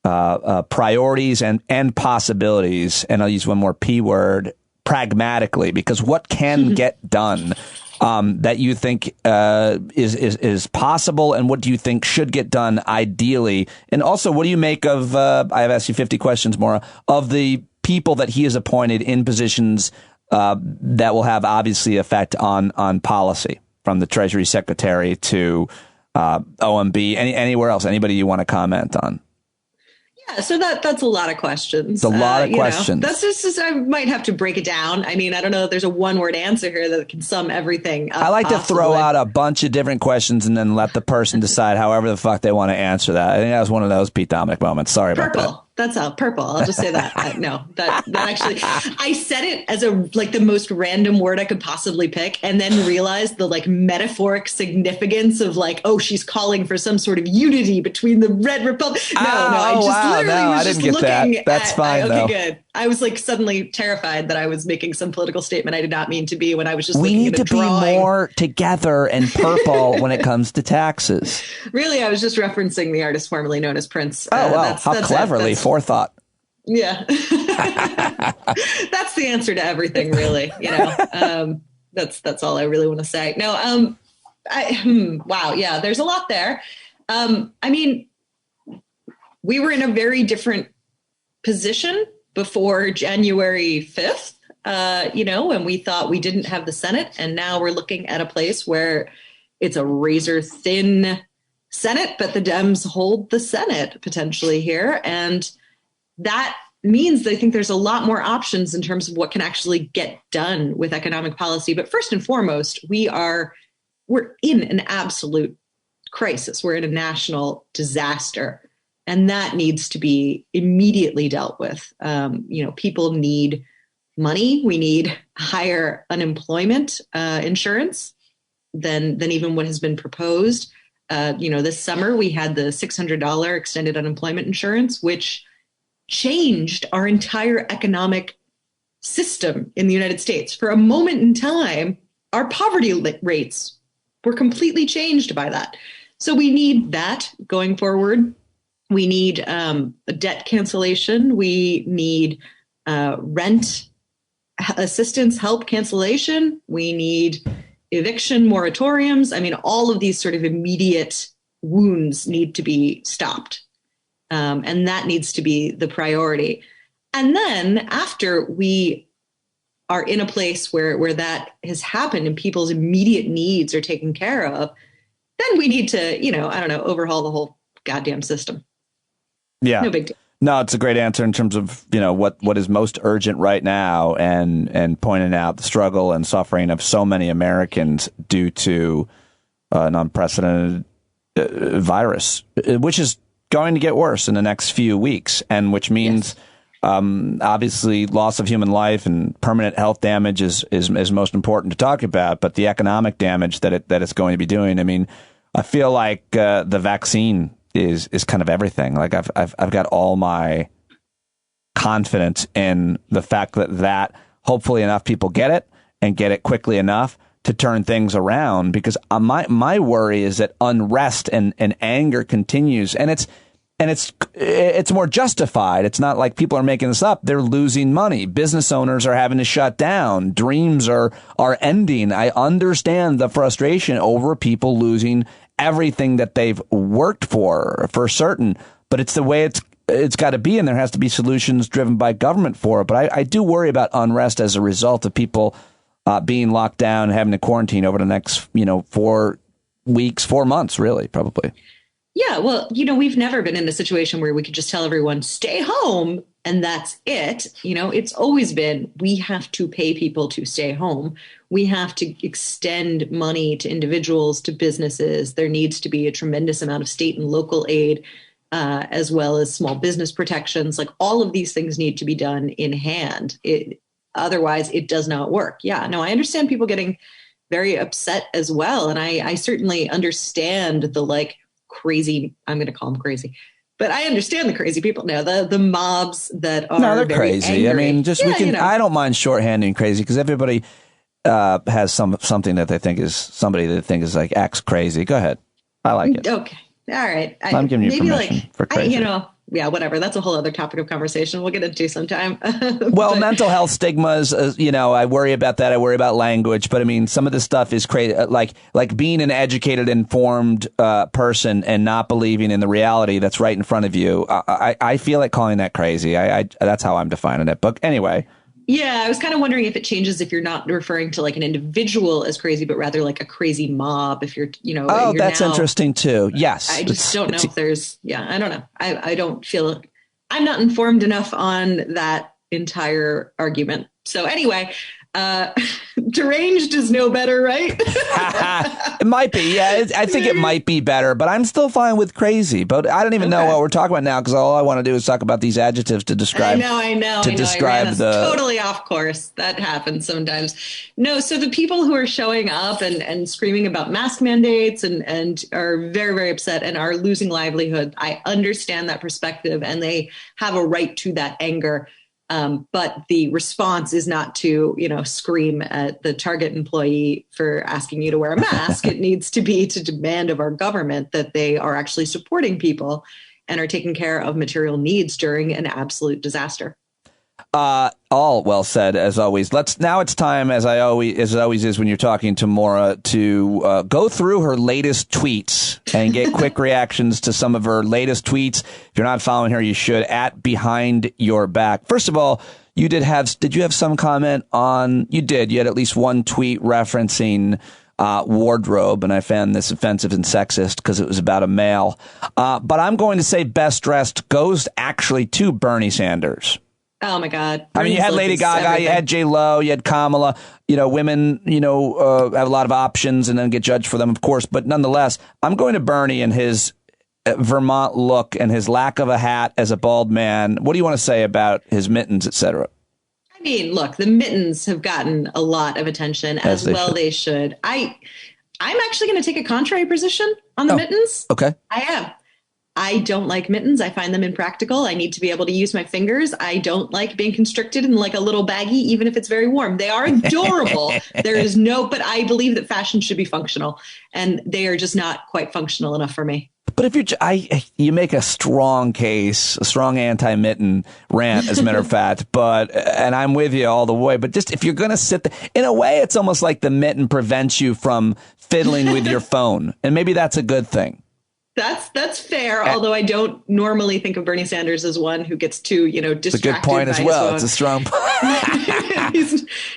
priorities and possibilities? And I'll use one more P word, pragmatically, because what can get done that you think is possible, and what do you think should get done ideally? And also, what do you make of, I've asked you 50 questions, Maura, of the people that he has appointed in positions that will have obviously effect on policy, from the Treasury Secretary to OMB, anywhere else, anybody you want to comment on? Yeah, so that's a lot of questions. It's a lot of questions. That's just I might have to break it down. I mean, I don't know if there's a one-word answer here that can sum everything up. I like to throw out a bunch of different questions and then let the person decide however the fuck they want to answer that. I think that was one of those Pete Dominic moments. Sorry about that. That's all. Purple. I'll just say that. No, that actually, I said it as the most random word I could possibly pick, and then realized the metaphoric significance of she's calling for some sort of unity between the Red Republic. I just literally was looking. That's fine. Okay, good. I was suddenly terrified that I was making some political statement I did not mean to be when I was just. We looking need at a to be drawing. more together and purple when it comes to taxes. Really, I was just referencing the artist formerly known as Prince. Oh, wow. How cleverly. Forethought. Yeah. That's the answer to everything, really. That's all I really want to say. No, wow. Yeah, there's a lot there. I mean, we were in a very different position before January 5th, when we thought we didn't have the Senate. And now we're looking at a place where it's a razor thin Senate, but the Dems hold the Senate potentially here. And that means that I think there's a lot more options in terms of what can actually get done with economic policy. But first and foremost, we're in an absolute crisis. We're in a national disaster. And that needs to be immediately dealt with. People need money. We need higher unemployment insurance than even what has been proposed. This summer we had the $600 extended unemployment insurance, which changed our entire economic system in the United States. For a moment in time, our poverty rates were completely changed by that. So we need that going forward. We need a debt cancellation. We need rent assistance, help cancellation. We need eviction moratoriums. I mean, all of these sort of immediate wounds need to be stopped. And that needs to be the priority. And then after we are in a place where that has happened and people's immediate needs are taken care of, then we need to, overhaul the whole goddamn system. Yeah. No big deal. No, it's a great answer in terms of, what is most urgent right now and pointing out the struggle and suffering of so many Americans due to an unprecedented virus, which is going to get worse in the next few weeks, and which means Obviously, loss of human life and permanent health damage is most important to talk about, but the economic damage that it's going to be doing. I mean, I feel like the vaccine is kind of everything. Like I've got all my confidence in the fact that hopefully enough people get it and get it quickly enough to turn things around, because my worry is that unrest and anger continues, and it's more justified. It's not like people are making this up. They're losing money. Business owners are having to shut down. Dreams are ending. I understand the frustration over people losing everything that they've worked for certain, but it's the way it's got to be, and there has to be solutions driven by government for it. But I do worry about unrest as a result of people being locked down, having to quarantine over the next, 4 weeks, 4 months, really, probably. Yeah, well, we've never been in a situation where we could just tell everyone, stay home, and that's it. It's always been, we have to pay people to stay home. We have to extend money to individuals, to businesses. There needs to be a tremendous amount of state and local aid, as well as small business protections. Like, all of these things need to be done in hand. Otherwise, it does not work. Yeah, no, I understand people getting very upset as well. And I certainly understand the crazy, I'm going to call them crazy, but I understand the crazy people now, the mobs that are they're crazy. Angry. I mean, I don't mind shorthanding crazy, because everybody has something that they think is somebody that they think is like acts crazy. Go ahead. I like it. Okay. All right. I'm giving you permission for crazy. Yeah, whatever. That's a whole other topic of conversation we'll get into sometime. Well, mental health stigmas, I worry about that. I worry about language. But I mean, some of this stuff is crazy, like being an educated, informed person and not believing in the reality that's right in front of you. I feel like calling that crazy. That's how I'm defining it. But anyway. Yeah, I was kind of wondering if it changes if you're not referring to an individual as crazy, but rather like a crazy mob. If you're, Oh, that's interesting too. Yes. I just don't know if there's, I don't know. I don't feel, I'm not informed enough on that entire argument. So anyway, deranged is no better, right? It might be. Yeah, I think it might be better, but I'm still fine with crazy. But I don't even know what we're talking about now, because all I want to do is talk about these adjectives to describe. I know. Describe totally off course. That happens sometimes. No, so the people who are showing up and screaming about mask mandates and are very, very upset and are losing livelihood, I understand that perspective, and they have a right to that anger. But the response is not to, scream at the Target employee for asking you to wear a mask. It needs to be to demand of our government that they are actually supporting people and are taking care of material needs during an absolute disaster. All well said, as always. Now it's time, as it always is when you're talking to Maura, to go through her latest tweets and get quick reactions to some of her latest tweets. If you're not following her, you should, at Behind Your Back. First of all, did you have some comment on, you had at least one tweet referencing wardrobe, and I found this offensive and sexist because it was about a male. But I'm going to say best dressed goes actually to Bernie Sanders. Oh my God. I mean, you had Lady Gaga, everything. You had J-Lo, you had Kamala, women, have a lot of options and then get judged for them, of course. But nonetheless, I'm going to Bernie and his Vermont look and his lack of a hat as a bald man. What do you want to say about his mittens, et cetera? I mean, look, the mittens have gotten a lot of attention, as well they should. I'm actually going to take a contrary position on the mittens. Okay. I am. I don't like mittens. I find them impractical. I need to be able to use my fingers. I don't like being constricted in like a little baggie, even if it's very warm. They are adorable. But I believe that fashion should be functional, and they are just not quite functional enough for me. But if you make a strong case, a strong anti-mitten rant, as a matter of fact, and I'm with you all the way, but just if you're going to sit there, in a way, it's almost like the mitten prevents you from fiddling with your phone. And maybe that's a good thing. That's fair, although I don't normally think of Bernie Sanders as one who gets too, distracted. It's a good point as well. It's a strong point.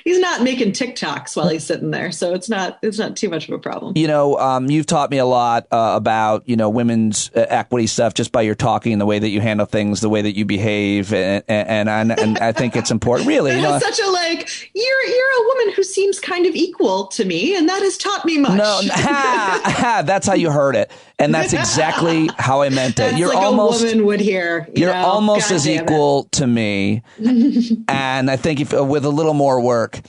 he's not making TikToks while he's sitting there, so it's not too much of a problem. You've taught me a lot about women's equity stuff just by your talking, the way that you handle things, the way that you behave, and I think it's important. Really, such a you're a woman who seems kind of equal to me, and that has taught me much. No, that's how you heard it, and that's exactly how I meant it. That's You're like almost a woman would hear. You're almost God as damn equal to me, and I think if with a little more work.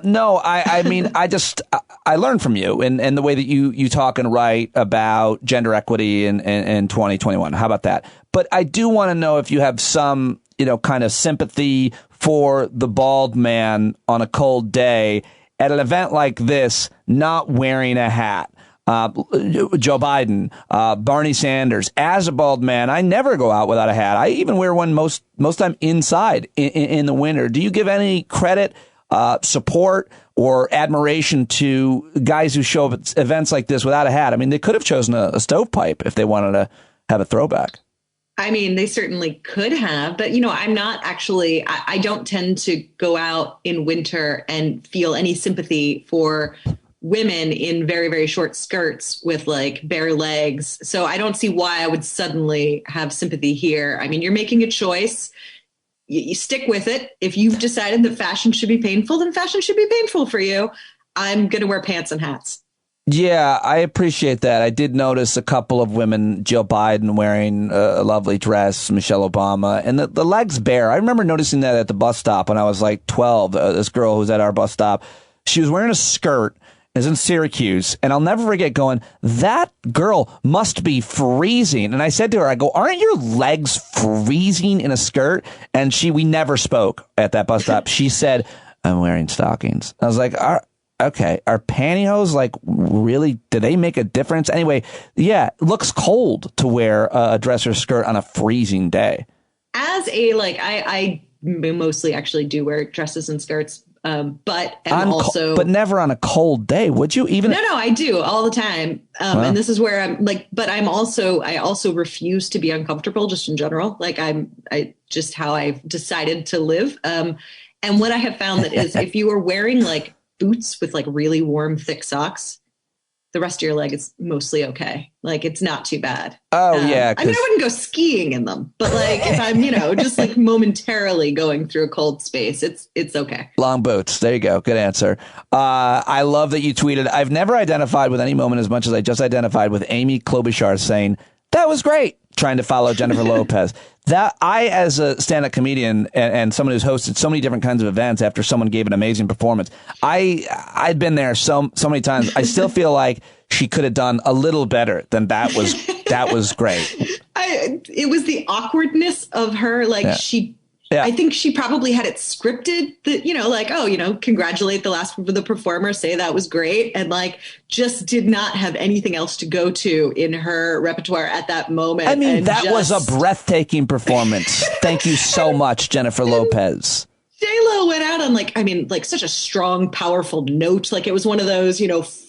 No, I mean, I learned from you and the way that you talk and write about gender equity in 2021. How about that? But I do want to know if you have some, kind of sympathy for the bald man on a cold day at an event like this, not wearing a hat. Joe Biden, Bernie Sanders. As a bald man, I never go out without a hat. I even wear one most time inside in the winter. Do you give any credit, support, or admiration to guys who show up at events like this without a hat? I mean, they could have chosen a stovepipe if they wanted to have a throwback. I mean, they certainly could have, but, I'm not actually, I don't tend to go out in winter and feel any sympathy for women in very, very short skirts with like bare legs. So I don't see why I would suddenly have sympathy here. I mean, you're making a choice. You stick with it. If you've decided that fashion should be painful, then fashion should be painful for you. I'm going to wear pants and hats. Yeah, I appreciate that. I did notice a couple of women, Jill Biden wearing a lovely dress, Michelle Obama, and the legs bare. I remember noticing that at the bus stop when I was like 12. This girl who was at our bus stop, she was wearing a skirt. Is in Syracuse, and I'll never forget going, that girl must be freezing. And I said to her, I go, aren't your legs freezing in a skirt? And we never spoke at that bus stop. She said, I'm wearing stockings. I was like, okay, are pantyhose like really, do they make a difference? Anyway, yeah, it looks cold to wear a dress or skirt on a freezing day. As I mostly actually do wear dresses and skirts. But never on a cold day, would you? Even no, I do all the time. And this is where I'm like, but I also refuse to be uncomfortable just in general. Like I just how I've decided to live. And what I have found that is if you are wearing like boots with like really warm, thick socks, the rest of your leg is mostly okay. Like it's not too bad. Oh yeah. I mean, I wouldn't go skiing in them, but like if I'm, just like momentarily going through a cold space, it's okay. Long boots. There you go. Good answer. I love that you tweeted. I've never identified with any moment as much as I just identified with Amy Klobuchar saying that was great, trying to follow Jennifer Lopez. That I, as a stand-up comedian and someone who's hosted so many different kinds of events after someone gave an amazing performance, I'd been there so many times. I still feel like she could have done a little better than that was great. It was the awkwardness of her. Like I think she probably had it scripted that, congratulate the performer, say that was great. And like, just did not have anything else to go to in her repertoire at that moment. I mean, that was a breathtaking performance. Thank you so much, Jennifer Lopez. J-Lo went out on such a strong, powerful note. Like it was one of those,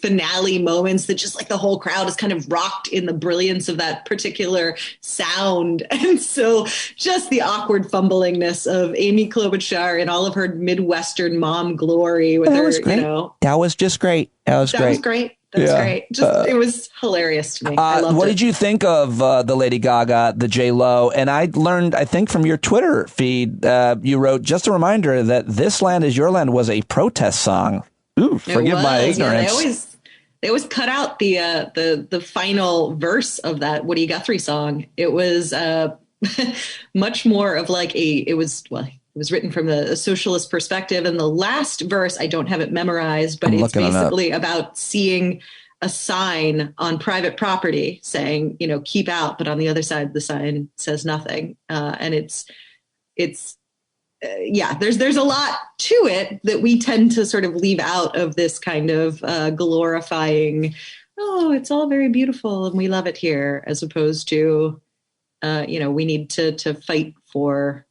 finale moments that just like the whole crowd is kind of rocked in the brilliance of that particular sound. And so just the awkward fumblingness of Amy Klobuchar in all of her Midwestern mom glory with her, That was just great. That was great. That was great. Just it was hilarious to me. I loved what it. did you think of the Lady Gaga, the J-Lo? And I learned, I think, from your Twitter feed, you wrote, just a reminder that This Land Is Your Land was a protest song. Ooh, forgive my ignorance. Yeah, they always cut out the final verse of that Woody Guthrie song. It was much more of like it was written from a socialist perspective. And the last verse, I don't have it memorized, but it's basically about seeing a sign on private property saying, keep out. But on the other side, the sign says nothing. And there's a lot to it that we tend to sort of leave out of this kind of glorifying, oh, it's all very beautiful and we love it here, as opposed to, we need to fight for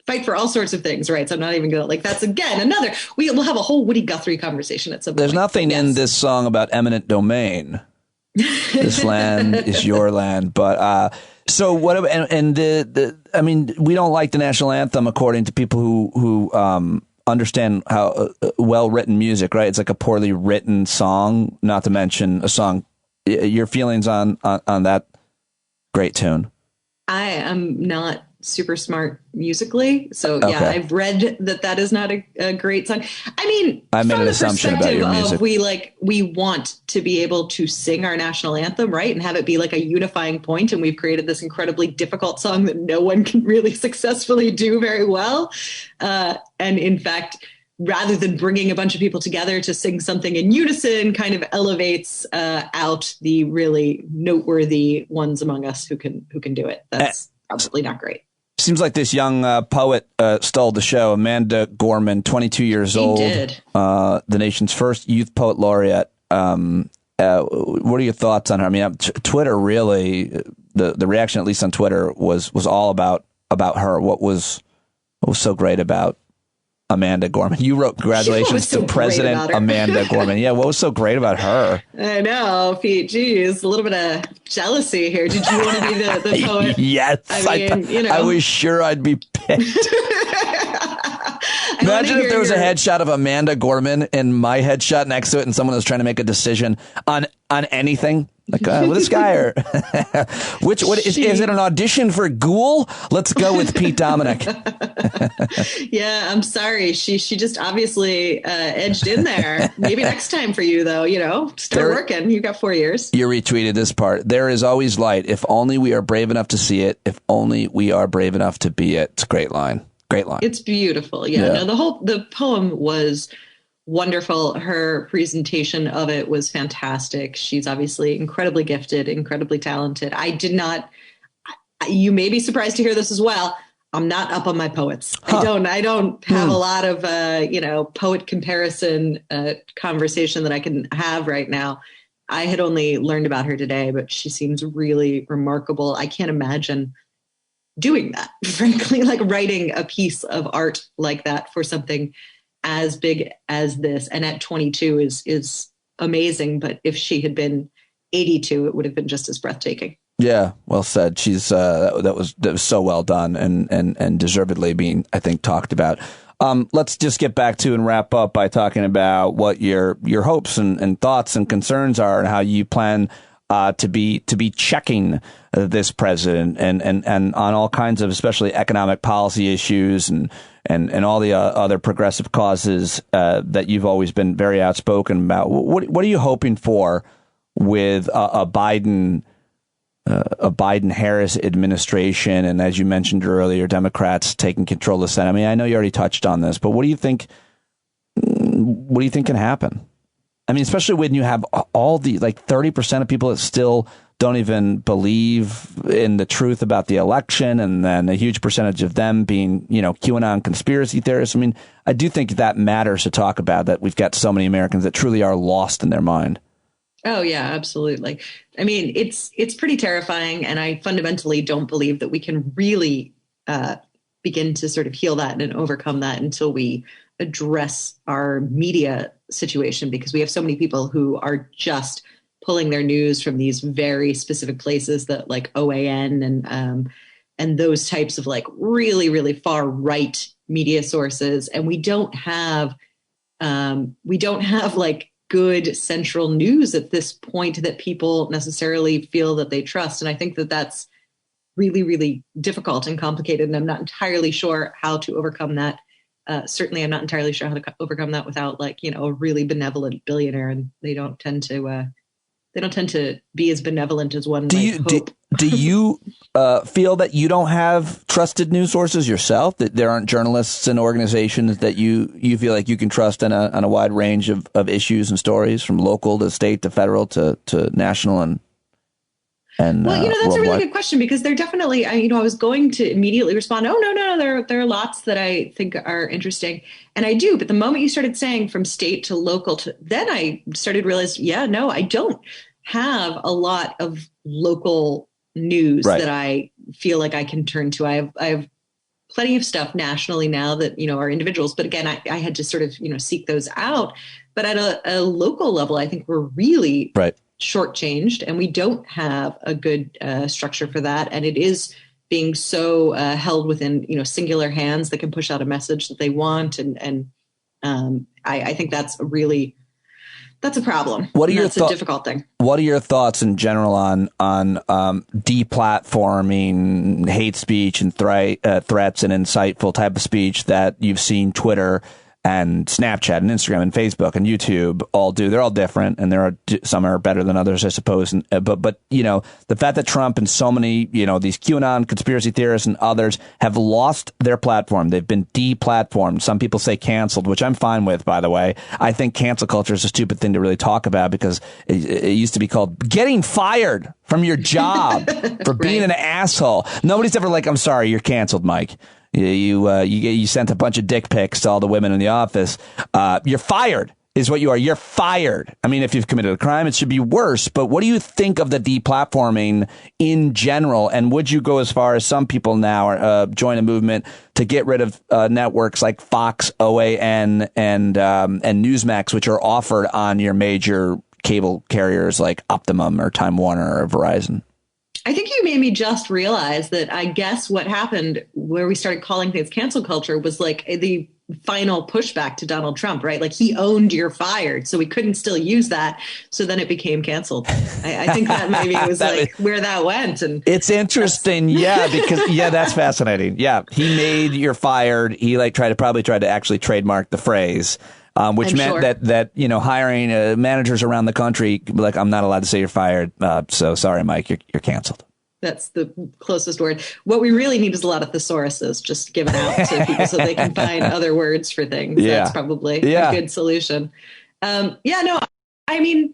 fight for all sorts of things, right? So I'm not even going to that's again, we'll have a whole Woody Guthrie conversation at some point. There's nothing in this song about eminent domain. This land is your land. But, so what, I mean, we don't like the national anthem according to people who understand how well-written music, right? It's like a poorly written song, not to mention a song. Your feelings on that great tune? I am not super smart musically. So yeah, I've read that is not a great song. I mean, I made an assumption about your music. We want to be able to sing our national anthem, right? And have it be like a unifying point. And we've created this incredibly difficult song that no one can really successfully do very well. And in fact, rather than bringing a bunch of people together to sing something in unison, kind of elevates out the really noteworthy ones among us who can do it. That's probably not great. Seems like this young poet stole the show. Amanda Gorman, 22 years old. Did. The nation's first youth poet laureate. What are your thoughts on her? I mean, Twitter really, the reaction, at least on Twitter, was all about her. What was so great about Amanda Gorman? You wrote congratulations to President Amanda Gorman. Yeah, what was so great about her? I know, Pete. Geez, a little bit of jealousy here. Did you want to be the poet? Yes, I was sure I'd be picked. Imagine if there was a headshot of Amanda Gorman and my headshot next to it, and someone was trying to make a decision on anything. Like, this guy, or is it an audition for Ghoul? Let's go with Pete Dominic. Yeah, I'm sorry. She just obviously edged in there. Maybe next time for you, though, start working. You've got 4 years. You retweeted this part. There is always light. If only we are brave enough to see it. If only we are brave enough to be it. It's a great line. Great line. It's beautiful. Yeah. No, the poem was wonderful. Her presentation of it was fantastic. She's obviously incredibly gifted, incredibly talented. You may be surprised to hear this as well. I'm not up on my poets. Huh. I don't have a lot of, poet comparison conversation that I can have right now. I had only learned about her today, but she seems really remarkable. I can't imagine doing that, frankly, like writing a piece of art like that for something as big as this. And at 22 is amazing. But if she had been 82, it would have been just as breathtaking. Yeah, well said. She's that was so well done and deservedly being, I think, talked about. Let's just get back to and wrap up by talking about what your hopes and thoughts and concerns are, and how you plan to be checking this president and on all kinds of, especially economic policy issues and all the other progressive causes that you've always been very outspoken about. What are you hoping for with a Biden-Harris administration, and as you mentioned earlier, Democrats taking control of the Senate? I mean, I know you already touched on this, but what do you think can happen? I mean, especially when you have all the 30% of people that still don't even believe in the truth about the election, and then a huge percentage of them being, QAnon conspiracy theorists. I mean, I do think that matters to talk about, that we've got so many Americans that truly are lost in their mind. Oh, yeah, absolutely. I mean, it's pretty terrifying. And I fundamentally don't believe that we can really begin to sort of heal that and overcome that until we address our media situation, because we have so many people who are just pulling their news from these very specific places, that like OAN and those types of like really, really far right media sources. And we don't have like good central news at this point that people necessarily feel that they trust. And I think that that's really, really difficult and complicated. And I'm not entirely sure how to overcome that. Certainly, I'm not entirely sure how to overcome that without a really benevolent billionaire. And they don't tend to be as benevolent as one might hope. Do you feel that you don't have trusted news sources yourself? That there aren't journalists and organizations that you feel like you can trust on a wide range of issues and stories, from local to state to federal to national and well, that's worldwide? A really good question, because they're definitely, I was going to immediately respond, oh, no, there are lots that I think are interesting. And I do. But the moment you started saying from state to local, then I started to realize, I don't have a lot of local news that I feel like I can turn to. I have plenty of stuff nationally now that, are individuals. But again, I had to sort of, seek those out. But at a local level, I think we're really shortchanged, and we don't have a good structure for that. And it is being so held within, singular hands that can push out a message that they want. And I think that's that's a problem. What are your That's a difficult thing. What are your thoughts in general on deplatforming hate speech and threats and insightful type of speech that you've seen Twitter and Snapchat and Instagram and Facebook and YouTube all do? They're all different, and some are better than others, I suppose. But you know, the fact that Trump and so many, you know, these QAnon conspiracy theorists and others have lost their platform. They've been deplatformed. Some people say canceled, which I'm fine with, by the way. I think cancel culture is a stupid thing to really talk about, because it used to be called getting fired from your job for being an asshole. Nobody's ever like, I'm sorry, you're canceled, Mike. You sent a bunch of dick pics to all the women in the office. You're fired is what you are. You're fired. I mean, if you've committed a crime, it should be worse. But what do you think of the deplatforming in general? And would you go as far as some people now join a movement to get rid of networks like Fox, OAN, and Newsmax, which are offered on your major cable carriers like Optimum or Time Warner or Verizon? I think you made me just realize that I guess what happened where we started calling things cancel culture was like the final pushback to Donald Trump, right? Like he owned "you're fired," so we couldn't still use that. So then it became canceled. I think that maybe was like where that went. And it's interesting. Yeah, because that's fascinating. Yeah. He made "you're fired." He probably tried to actually trademark the phrase. Which meant that you know, hiring managers around the country, like, I'm not allowed to say you're fired. So sorry, Mike, you're canceled. That's the closest word. What we really need is a lot of thesauruses just given out to people so they can find other words for things. Yeah. That's probably a good solution. I mean,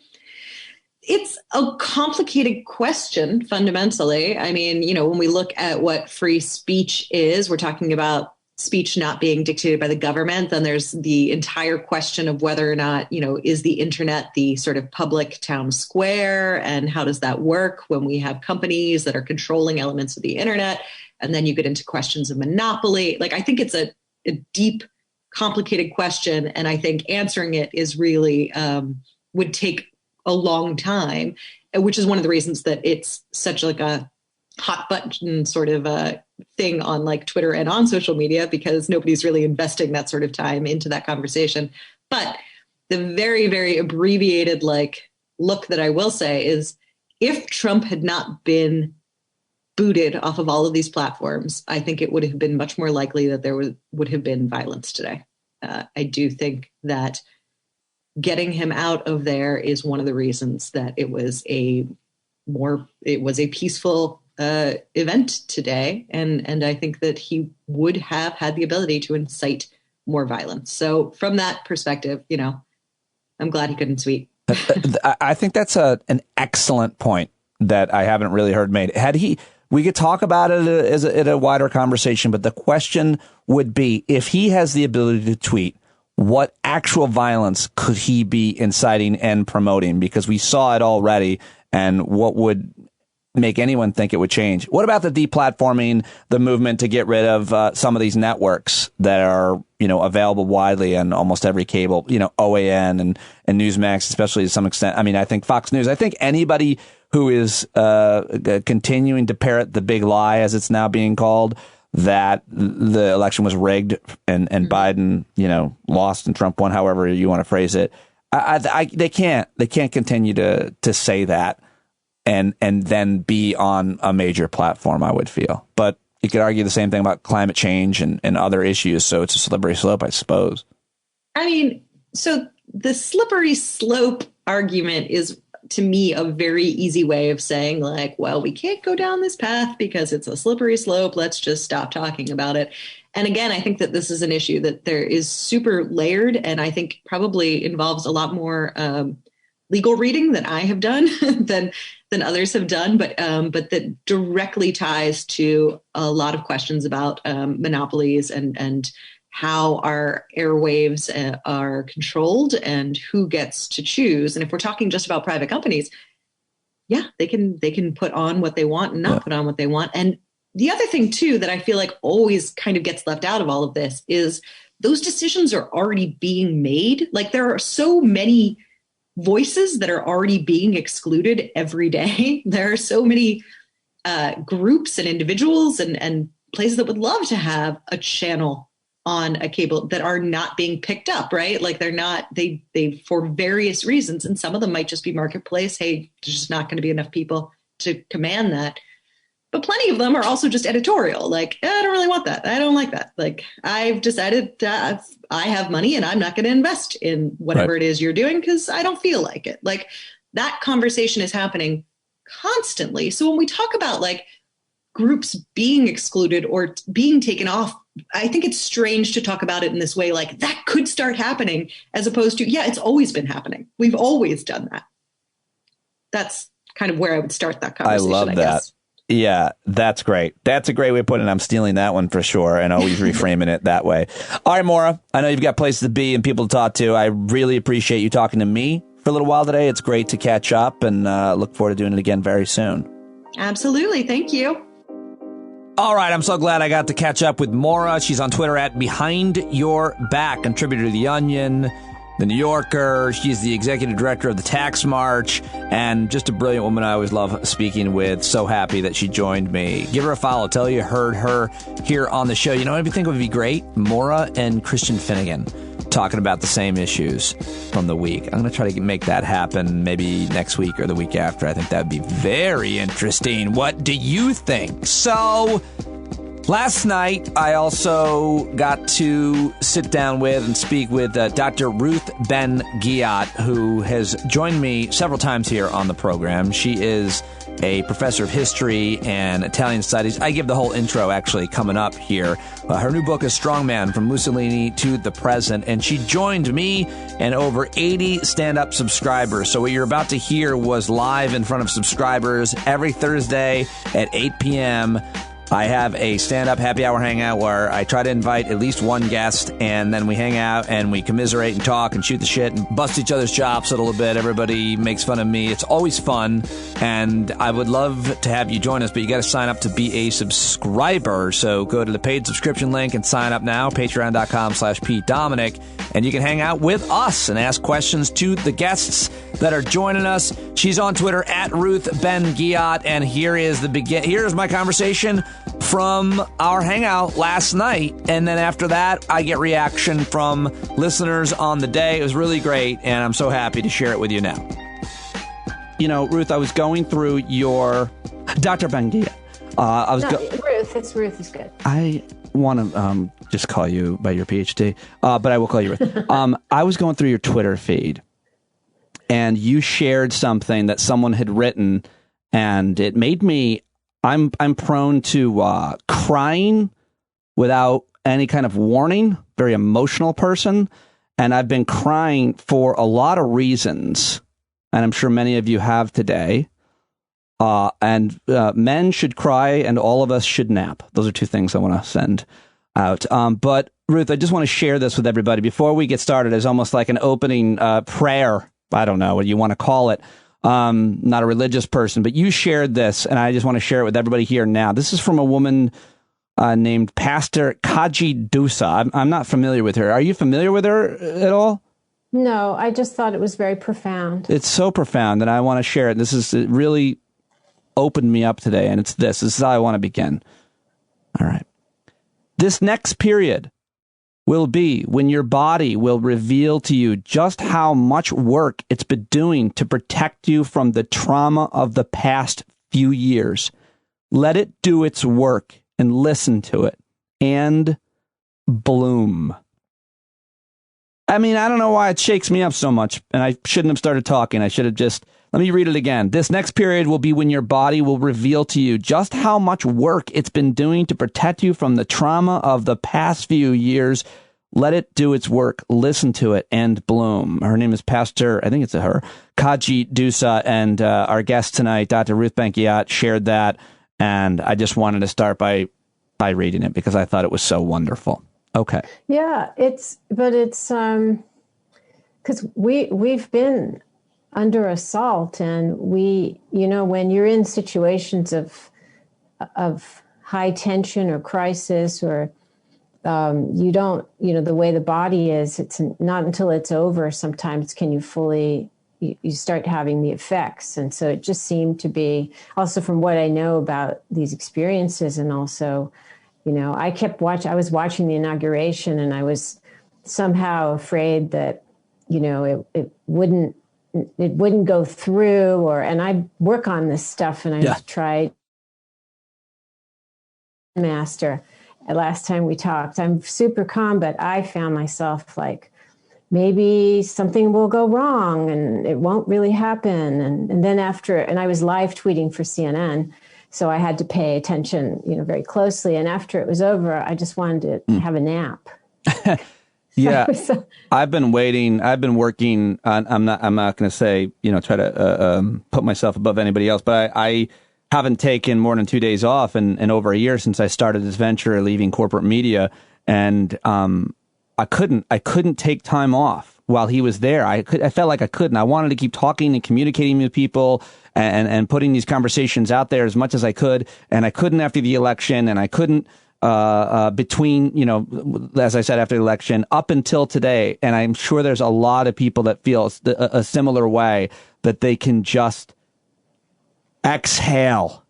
it's a complicated question fundamentally. I mean, you know, when we look at what free speech is, we're talking about speech not being dictated by the government. Then there's the entire question of whether or not, you know, is the internet the sort of public town square, and how does that work when we have companies that are controlling elements of the internet? And then you get into questions of monopoly. Like, I think it's a deep, complicated question. And I think answering it is really would take a long time, which is one of the reasons that it's such like a hot button sort of thing on like Twitter and on social media, because nobody's really investing that sort of time into that conversation. But the very, very abbreviated like look that I will say is, if Trump had not been booted off of all of these platforms, I think it would have been much more likely that there would have been violence today. I do think that getting him out of there is one of the reasons that it was a peaceful event today. And I think that he would have had the ability to incite more violence. So from that perspective, you know, I'm glad he couldn't tweet. I think that's an excellent point that I haven't really heard made. We could talk about it as a wider conversation, but the question would be, if he has the ability to tweet, what actual violence could he be inciting and promoting? Because we saw it already, and what would make anyone think it would change? What about the deplatforming, the movement to get rid of some of these networks that are, you know, available widely on almost every cable, you know, OAN and Newsmax, especially to some extent. I mean, I think Fox News, I think anybody who is continuing to parrot the big lie, as it's now being called, that the election was rigged and Biden, you know, lost and Trump won, however you want to phrase it. They can't continue to say that and then be on a major platform, I would feel. But you could argue the same thing about climate change and other issues. So it's a slippery slope, I suppose. I mean, so the slippery slope argument is, to me, a very easy way of saying, like, well, we can't go down this path because it's a slippery slope. Let's just stop talking about it. And again, I think that this is an issue that there is super layered, and I think probably involves a lot more legal reading than I have done than others have done, but that directly ties to a lot of questions about monopolies and how our airwaves are controlled and who gets to choose. And if we're talking just about private companies, yeah, they can put on what they want and not put on what they want. And the other thing too that I feel like always kind of gets left out of all of this is those decisions are already being made. Like, there are so many voices that are already being excluded every day. There are so many groups and individuals and places that would love to have a channel on a cable that are not being picked up, right? Like they're not, they for various reasons. And some of them might just be marketplace. Hey, there's just not going to be enough people to command that. But plenty of them are also just editorial. Like, I don't really want that. I don't like that. Like, I've decided I have money and I'm not going to invest in whatever it is you're doing because I don't feel like it. Like, that conversation is happening constantly. So when we talk about like groups being excluded or being taken off, I think it's strange to talk about it in this way, like that could start happening, as opposed to, yeah, it's always been happening. We've always done that. That's kind of where I would start that conversation. I love that. Yeah, that's great. That's a great way of putting it. I'm stealing that one for sure and always reframing it that way. All right, Maura, I know you've got places to be and people to talk to. I really appreciate you talking to me for a little while today. It's great to catch up and look forward to doing it again very soon. Absolutely. Thank you. All right, I'm so glad I got to catch up with Maura. She's on Twitter at Behind Your Back, contributor to The Onion, The New Yorker. She's the executive director of the Tax March, and just a brilliant woman I always love speaking with. So happy that she joined me. Give her a follow. Tell you heard her here on the show. You know what I think would be great? Maura and Christian Finnegan talking about the same issues from the week. I'm going to try to make that happen maybe next week or the week after. I think that would be very interesting. What do you think? So last night, I also got to sit down with and speak with Dr. Ruth Ben Ghiat, who has joined me several times here on the program. She is a professor of history and Italian studies. I give the whole intro actually coming up here. Her new book is Strongman, From Mussolini to the Present, and she joined me and over 80 stand-up subscribers. So what you're about to hear was live in front of subscribers every Thursday at 8 p.m. I have a stand-up happy hour hangout where I try to invite at least one guest, and then we hang out and we commiserate and talk and shoot the shit and bust each other's chops a little bit. Everybody makes fun of me. It's always fun, and I would love to have you join us, but you got to sign up to be a subscriber. So go to the paid subscription link and sign up now, patreon.com/PeteDominic, and you can hang out with us and ask questions to the guests that are joining us. She's on Twitter at Ruth Ben Ghiat, and here's my conversation from our hangout last night, and then after that I get reaction from listeners on the day. It was really great, and I'm so happy to share it with you now. You know, Ruth, I was going through your Dr. Ben Ghiat. Ruth. It's Ruth is good. I want to just call you by your PhD, but I will call you Ruth. I was going through your Twitter feed, and you shared something that someone had written, and it made me. I'm prone to crying without any kind of warning. Very emotional person, and I've been crying for a lot of reasons, and I'm sure many of you have today. And men should cry, and all of us should nap. Those are two things I want to send out. But Ruth, I just want to share this with everybody before we get started. As almost like an opening prayer. I don't know what you want to call it. Not a religious person, but you shared this, and I just want to share it with everybody here now. This is from a woman named Pastor Kaji Dusa. I'm not familiar with her. Are you familiar with her at all? No, I just thought it was very profound. It's so profound, and I want to share it. It really opened me up today, and it's this. This is how I want to begin. All right. This next period will be when your body will reveal to you just how much work it's been doing to protect you from the trauma of the past few years. Let it do its work and listen to it and bloom. I mean, I don't know why it shakes me up so much, and I shouldn't have started talking. I should have just... Let me read it again. This next period will be when your body will reveal to you just how much work it's been doing to protect you from the trauma of the past few years. Let it do its work. Listen to it and bloom. Her name is Pastor, I think it's her, Kaji Dusa, and our guest tonight, Dr. Ruth Ben Ghiat, shared that, and I just wanted to start by reading it because I thought it was so wonderful. Okay. Yeah, it's because we've been under assault, and when you're in situations of high tension or crisis, or you don't, the way the body is, it's not until it's over sometimes can you fully, you start having the effects. And so it just seemed to be, also from what I know about these experiences, and also You know, I was watching the inauguration, and I was somehow afraid that, you know, it wouldn't go through, and I work on this stuff, and I tried master. Last time we talked, I'm super calm, but I found myself like, maybe something will go wrong and it won't really happen. And then I was live tweeting for CNN, so I had to pay attention, you know, very closely. And after it was over, I just wanted to have a nap. Yeah, I've been waiting. I've been working on, I'm not going to say, you know, try to put myself above anybody else, but I haven't taken more than 2 days off in over a year since I started this venture, leaving corporate media. And I couldn't take time off while he was there. I felt like I couldn't. I wanted to keep talking and communicating with people and putting these conversations out there as much as I could. And I couldn't after the election, and I couldn't between, you know, as I said, after the election up until today. And I'm sure there's a lot of people that feel a similar way, that they can just exhale,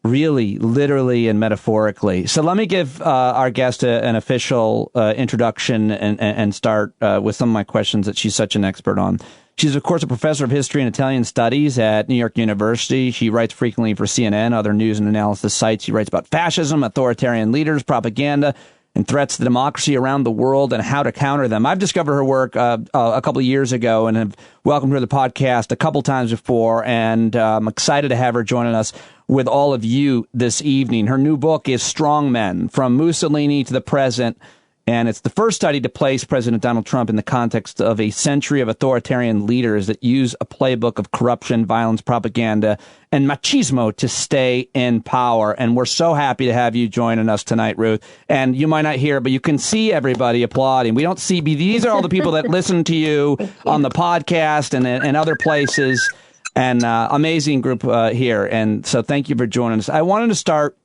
really, literally and metaphorically. So let me give our guest an official introduction and start with some of my questions that she's such an expert on. She's, of course, a professor of history and Italian studies at New York University. She writes frequently for CNN, other news and analysis sites. She writes about fascism, authoritarian leaders, propaganda, and threats to democracy around the world and how to counter them. I've discovered her work a couple of years ago and have welcomed her to the podcast a couple times before, and I'm excited to have her joining us with all of you this evening. Her new book is Strong Men, From Mussolini to the Present, and it's the first study to place President Donald Trump in the context of a century of authoritarian leaders that use a playbook of corruption, violence, propaganda, and machismo to stay in power. And we're so happy to have you joining us tonight, Ruth. And you might not hear, but you can see everybody applauding. We don't see, these are all the people that listen to you on the podcast and other places. And amazing group here. And so thank you for joining us. I wanted to start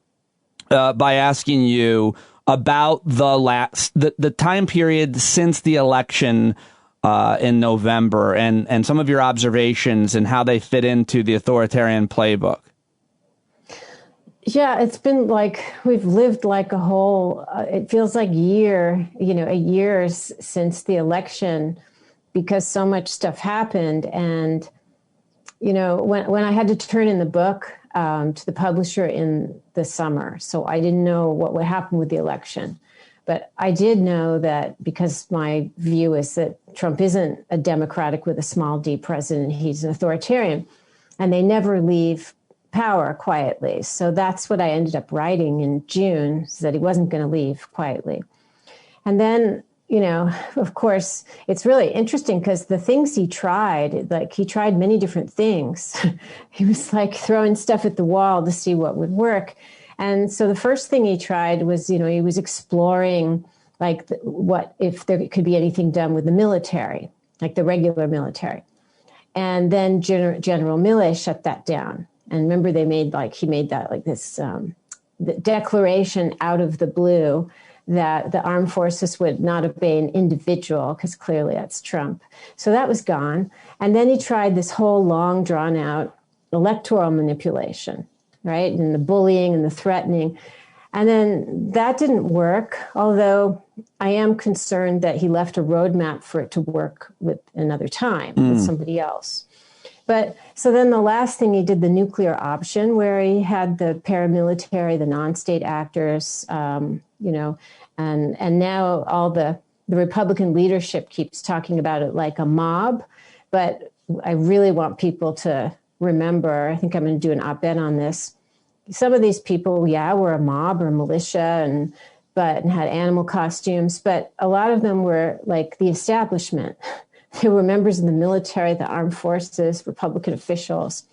by asking you about the time period since the election in November, and some of your observations and how they fit into the authoritarian playbook. Yeah, it's been like we've lived like a whole, it feels like a year since the election, because so much stuff happened. And, you know, when I had to turn in the book to the publisher in the summer, so I didn't know what would happen with the election. But I did know that, because my view is that Trump isn't a democratic with a small d president, he's an authoritarian, and they never leave power quietly. So that's what I ended up writing in June, so that he wasn't going to leave quietly. And then, you know, of course, it's really interesting because the things he tried, like he tried many different things. He was like throwing stuff at the wall to see what would work. And so the first thing he tried was, you know, he was exploring like what if there could be anything done with the military, like the regular military. And then General Milley shut that down. And remember, he made this the declaration out of the blue that the armed forces would not obey an individual, because clearly that's Trump. So that was gone. And then he tried this whole long, drawn-out electoral manipulation, right? And the bullying and the threatening. And then that didn't work, although I am concerned that he left a roadmap for it to work with another time, with somebody else. But so then the last thing he did, the nuclear option, where he had the paramilitary, the non-state actors, you know, and now all the Republican leadership keeps talking about it like a mob. But I really want people to remember, I think I'm going to do an op-ed on this. Some of these people, were a mob or militia and had animal costumes, but a lot of them were like the establishment. They were members of the military, the armed forces, Republican officials.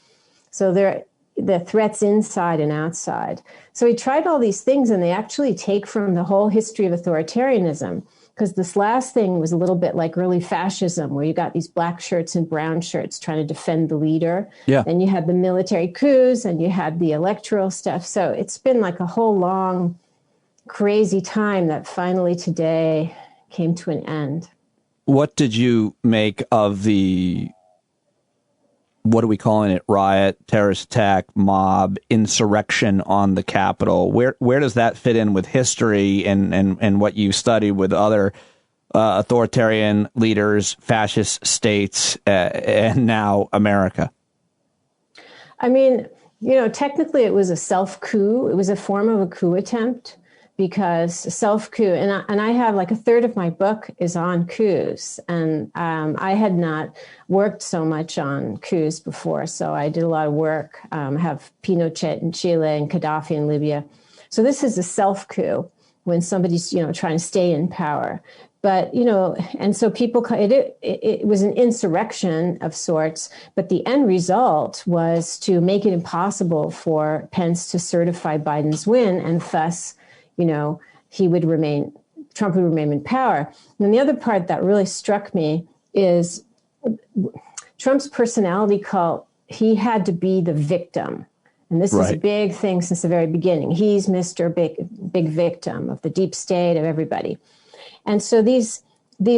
So they're the threats inside and outside. So he tried all these things, and they actually take from the whole history of authoritarianism, because this last thing was a little bit like early fascism, where you got these black shirts and brown shirts trying to defend the leader. Yeah. Then you had the military coups and you had the electoral stuff. So it's been like a whole long, crazy time that finally today came to an end. What did you make of the what are we calling it? Riot, terrorist attack, mob, insurrection on the Capitol. Where does that fit in with history and what you study with other authoritarian leaders, fascist states, and now America? I mean, technically it was a self-coup. It was a form of a coup attempt, because self-coup, and I have like a third of my book is on coups, and I had not worked so much on coups before, so I did a lot of work. I have Pinochet in Chile and Gaddafi in Libya. So this is a self-coup when somebody's, trying to stay in power. But, and so people, it was an insurrection of sorts, but the end result was to make it impossible for Pence to certify Biden's win, and thus, Trump would remain in power. And the other part that really struck me is Trump's personality cult. He had to be the victim. And this is a big thing since the very beginning. He's Mr. Big victim of the deep state, of everybody. And so these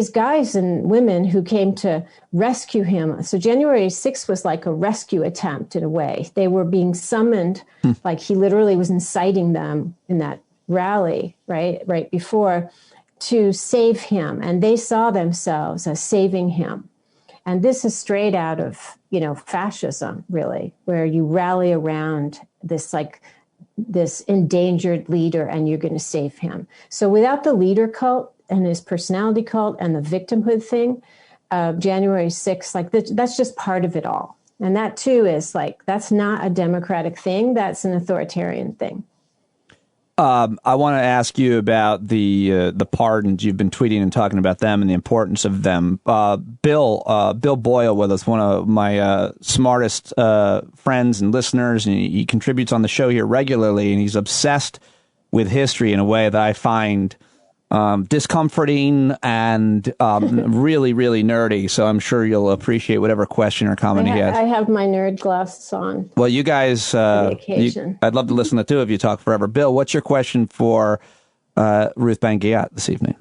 guys and women who came to rescue him. So January 6th was like a rescue attempt in a way. They were being summoned, like he literally was inciting them in that rally, right before, to save him. And they saw themselves as saving him. And this is straight out of, fascism, really, where you rally around this endangered leader and you're going to save him. So without the leader cult and his personality cult and the victimhood thing, January 6th, that's just part of it all. And that too is that's not a democratic thing. That's an authoritarian thing. I want to ask you about the pardons. You've been tweeting and talking about them and the importance of them. Bill Boyle with us, one of my smartest friends and listeners, and he contributes on the show here regularly, and he's obsessed with history in a way that I find discomforting and really, really nerdy. So I'm sure you'll appreciate whatever question or comment he has. I have my nerd glasses on. Well, you guys, I'd love to listen to the two of you talk forever. Bill, what's your question for Ruth Ben Ghiat this evening?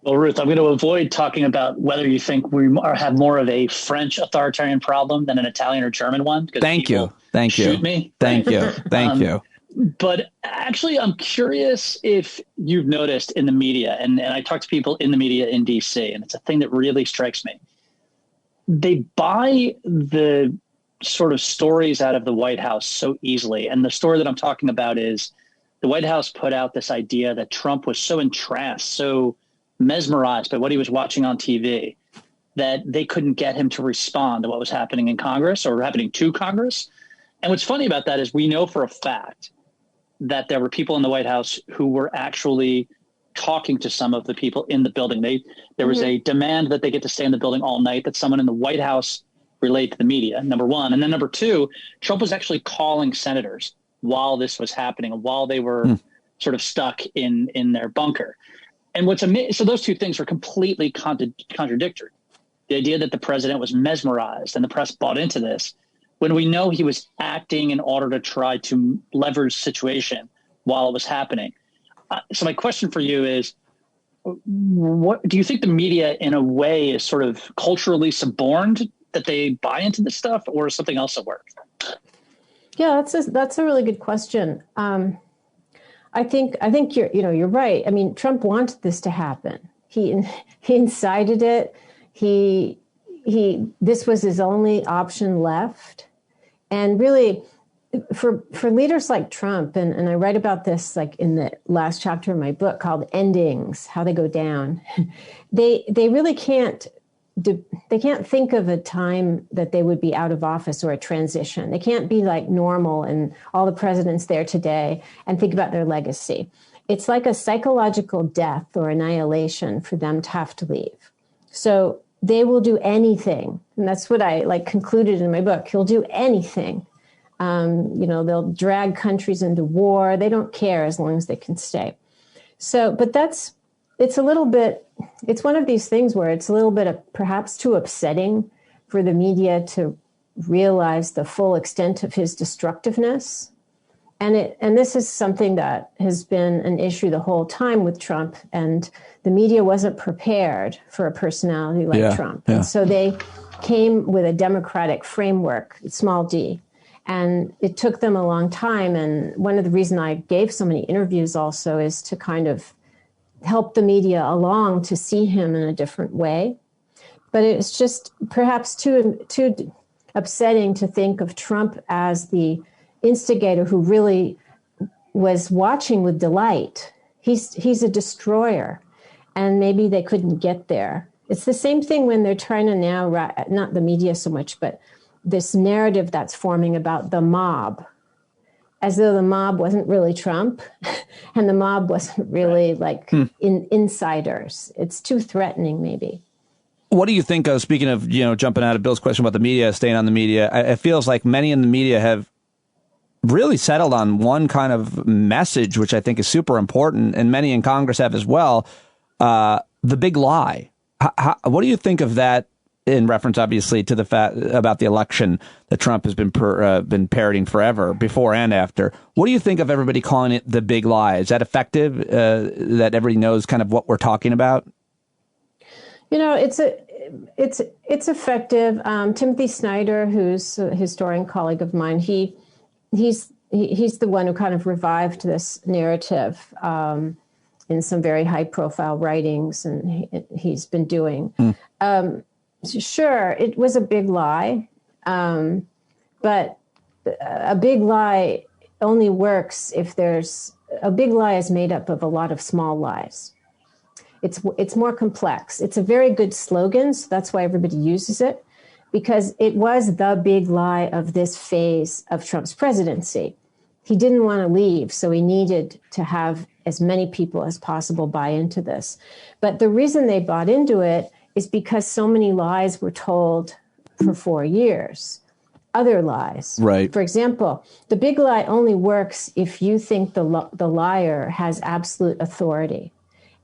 Well, Ruth, I'm going to avoid talking about whether you think we have more of a French authoritarian problem than an Italian or German one. Thank you. Shoot me. Thank you. Thank you. But actually, I'm curious if you've noticed in the media, and I talk to people in the media in D.C., and it's a thing that really strikes me. They buy the sort of stories out of the White House so easily. And the story that I'm talking about is the White House put out this idea that Trump was so entranced, so mesmerized by what he was watching on TV, that they couldn't get him to respond to what was happening in Congress or happening to Congress. And what's funny about that is we know for a fact that there were people in the White House who were actually talking to some of the people in the building. There was a demand that they get to stay in the building all night, that someone in the White House relayed to the media, number one. And then number two, Trump was actually calling senators while this was happening, while they were sort of stuck in their bunker. And what's amazing, so those two things are completely contradictory. The idea that the president was mesmerized and the press bought into this, when we know he was acting in order to try to leverage the situation while it was happening. So my question for you is, what do you think the media in a way is sort of culturally suborned, that they buy into this stuff, or is something else at work? Yeah, that's a really good question. I think you're right. I mean, Trump wanted this to happen. He incited it. This was his only option left. And really, for leaders like Trump, and I write about this like in the last chapter of my book called Endings, How They Go Down, they really can't think of a time that they would be out of office or a transition. They can't be like normal and all the presidents there today and think about their legacy. It's like a psychological death or annihilation for them to have to leave. So they will do anything. And that's what I concluded in my book. He'll do anything. They'll drag countries into war. They don't care as long as they can stay. So, but it's one of these things where it's a little bit of perhaps too upsetting for the media to realize the full extent of his destructiveness. And this is something that has been an issue the whole time with Trump, and the media wasn't prepared for a personality like Trump. Yeah. And so they came with a democratic framework, small d. And it took them a long time. And one of the reasons I gave so many interviews also is to kind of help the media along to see him in a different way. But it's just perhaps too upsetting to think of Trump as the instigator who really was watching with delight. He's a destroyer, and maybe they couldn't get there. It's the same thing when they're trying to now, not the media so much, but this narrative that's forming about the mob, as though the mob wasn't really Trump and the mob wasn't really like insiders. It's too threatening, maybe. What do you think of, speaking of, jumping out of Bill's question about the media, staying on the media, it feels like many in the media have really settled on one kind of message, which I think is super important, and many in Congress have as well, the big lie. What do you think of that in reference, obviously, to the fact about the election that Trump has been parroting forever, before and after? What do you think of everybody calling it the big lie? Is that effective, that everybody knows kind of what we're talking about? It's effective. Timothy Snyder, who's a historian colleague of mine, he's the one who kind of revived this narrative in some very high profile writings, and he's been doing. Sure, it was a big lie, but a big lie only works if a big lie is made up of a lot of small lies. It's more complex. It's a very good slogan, so that's why everybody uses it, because it was the big lie of this phase of Trump's presidency. He didn't want to leave, so he needed to have as many people as possible buy into this. But the reason they bought into it is because so many lies were told for 4 years. Other lies. Right. For example, the big lie only works if you think the liar has absolute authority.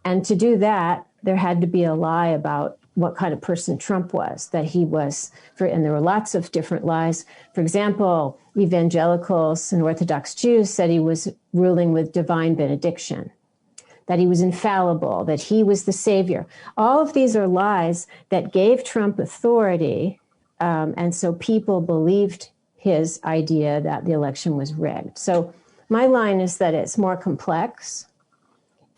And to do that, there had to be a lie about what kind of person Trump was, that he was, and there were lots of different lies. For example, evangelicals and Orthodox Jews said he was ruling with divine benediction, that he was infallible, that he was the savior. All of these are lies that gave Trump authority, and so people believed his idea that the election was rigged. So my line is that it's more complex,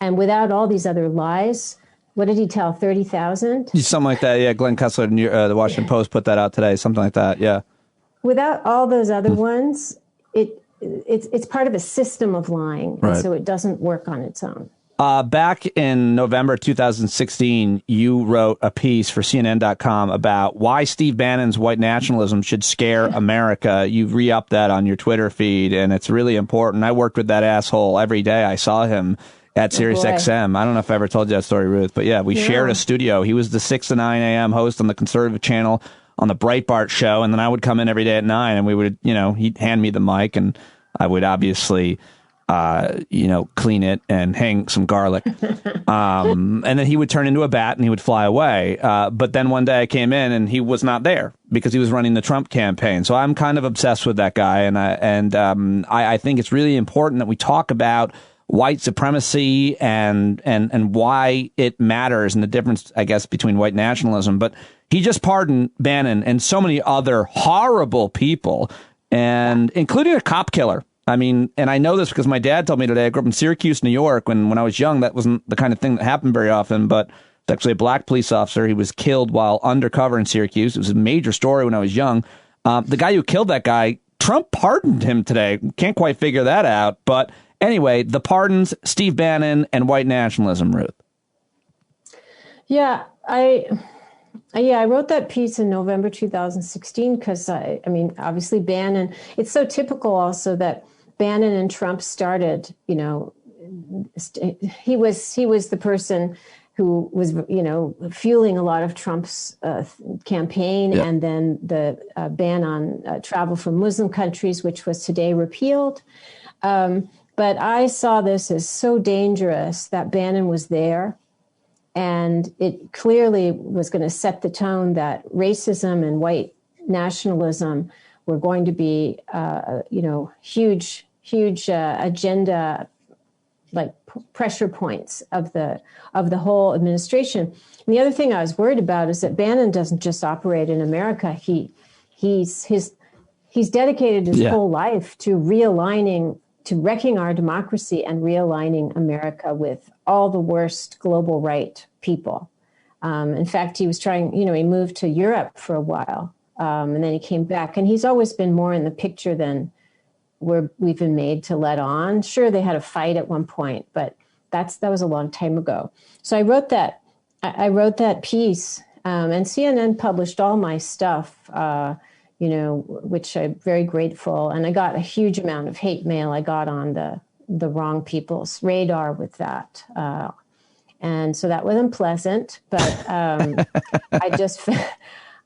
and without all these other lies, what did he tell, 30,000? Something like that, yeah. Glenn Kessler, the Washington Post, put that out today, something like that, yeah. Without all those other ones, it's part of a system of lying, and so it doesn't work on its own. Back in November 2016, you wrote a piece for CNN.com about why Steve Bannon's white nationalism should scare America. You've re-upped that on your Twitter feed, and it's really important. I worked with that asshole every day. I saw him at Sirius XM. I don't know if I ever told you that story, Ruth, but yeah, we shared a studio. He was the 6 to 9 a.m. host on the conservative channel on the Breitbart show, and then I would come in every day at 9, and we would, he'd hand me the mic, and I would obviously clean it and hang some garlic. And then he would turn into a bat and he would fly away. But then one day I came in and he was not there because he was running the Trump campaign. So I'm kind of obsessed with that guy. And I think it's really important that we talk about white supremacy and why it matters and the difference, I guess, between white nationalism. But he just pardoned Bannon and so many other horrible people, and including a cop killer. I mean, and I know this because my dad told me today. I grew up in Syracuse, New York. When I was young, that wasn't the kind of thing that happened very often. But it's actually a black police officer. He was killed while undercover in Syracuse. It was a major story when I was young. The guy who killed that guy, Trump pardoned him today. Can't quite figure that out. But anyway, the pardons, Steve Bannon, and white nationalism, Ruth. Yeah, I wrote that piece in November 2016 because, obviously Bannon, it's so typical also that Bannon and Trump started, he was the person who was, fueling a lot of Trump's campaign, and then the ban on travel from Muslim countries, which was today repealed. But I saw this as so dangerous that Bannon was there. And it clearly was going to set the tone that racism and white nationalism were going to be, huge agenda pressure points of the whole administration. And the other thing I was worried about is that Bannon doesn't just operate in America. He's dedicated his whole life to wrecking our democracy and realigning America with all the worst global right people. In fact, he was trying, he moved to Europe for a while, and then he came back. And he's always been more in the picture than we've been made to let on. Sure, they had a fight at one point, but that was a long time ago. So I wrote that piece, and CNN published all my stuff, which I'm very grateful. And I got a huge amount of hate mail. I got on the wrong people's radar with that. And so that wasn't pleasant, but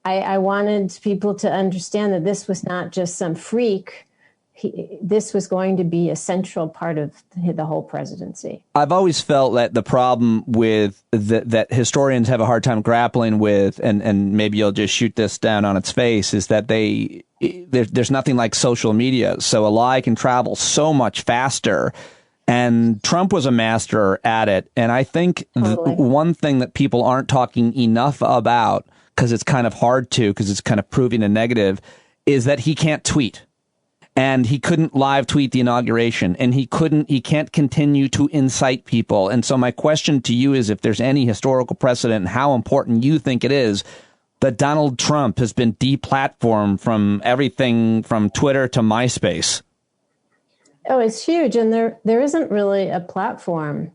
I wanted people to understand that this was not just some freak. This was going to be a central part of the whole presidency. I've always felt that the problem with that historians have a hard time grappling with, and maybe you'll just shoot this down on its face, is that there's nothing like social media. So a lie can travel so much faster. And Trump was a master at it. And I think one thing that people aren't talking enough about, because it's kind of hard to, because it's kind of proving a negative, is that he can't tweet. And he couldn't live tweet the inauguration, and he can't continue to incite people. And so my question to you is, if there's any historical precedent, and how important you think it is that Donald Trump has been deplatformed from everything from Twitter to MySpace. Oh, it's huge. And there isn't really a platform.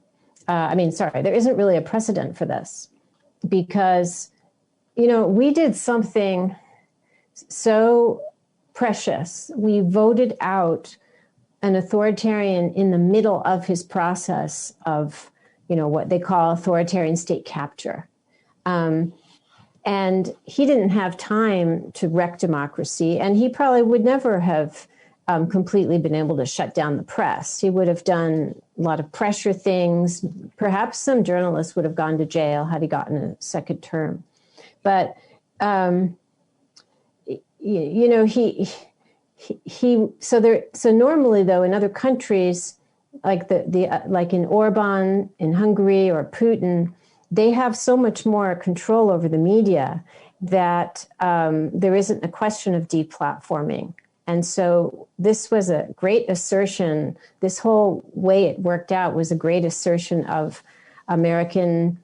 There isn't really a precedent for this, because, we did something so precious. We voted out an authoritarian in the middle of his process of, what they call authoritarian state capture. And he didn't have time to wreck democracy, and he probably would never have completely been able to shut down the press. He would have done a lot of pressure things. Perhaps some journalists would have gone to jail had he gotten a second term. But so normally, though, in other countries like like in Orban in Hungary or Putin, they have so much more control over the media that there isn't a question of deplatforming. And so this was a great assertion. This whole way it worked out was a great assertion of American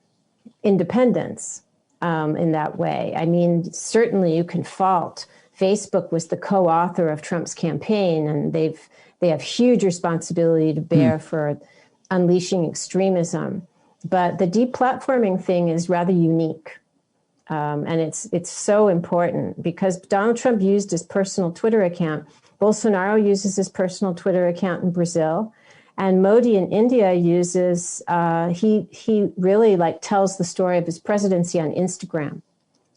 independence in that way. I mean, certainly you can fault. Facebook was the co-author of Trump's campaign, and they have huge responsibility to bear for unleashing extremism. But the deplatforming thing is rather unique. And it's so important because Donald Trump used his personal Twitter account. Bolsonaro uses his personal Twitter account in Brazil. And Modi in India uses, he really tells the story of his presidency on Instagram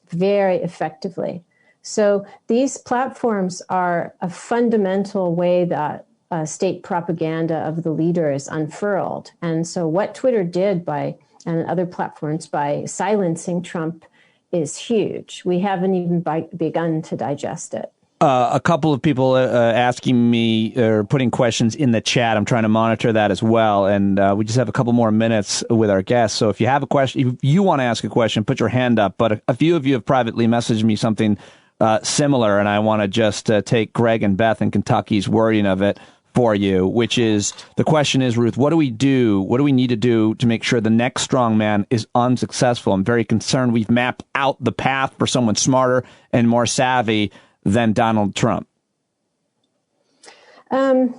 very effectively. So these platforms are a fundamental way that state propaganda of the leader is unfurled. And so what Twitter did and other platforms by silencing Trump is huge. We haven't even begun to digest it. A couple of people asking me or putting questions in the chat. I'm trying to monitor that as well. And we just have a couple more minutes with our guests. So if you have a question, if you want to ask a question, put your hand up. But a few of you have privately messaged me something similar, and I want to just take Greg and Beth in Kentucky's wording of it for you, which is, the question is, Ruth, what do we do? What do we need to do to make sure the next strongman is unsuccessful? I'm very concerned we've mapped out the path for someone smarter and more savvy than Donald Trump. I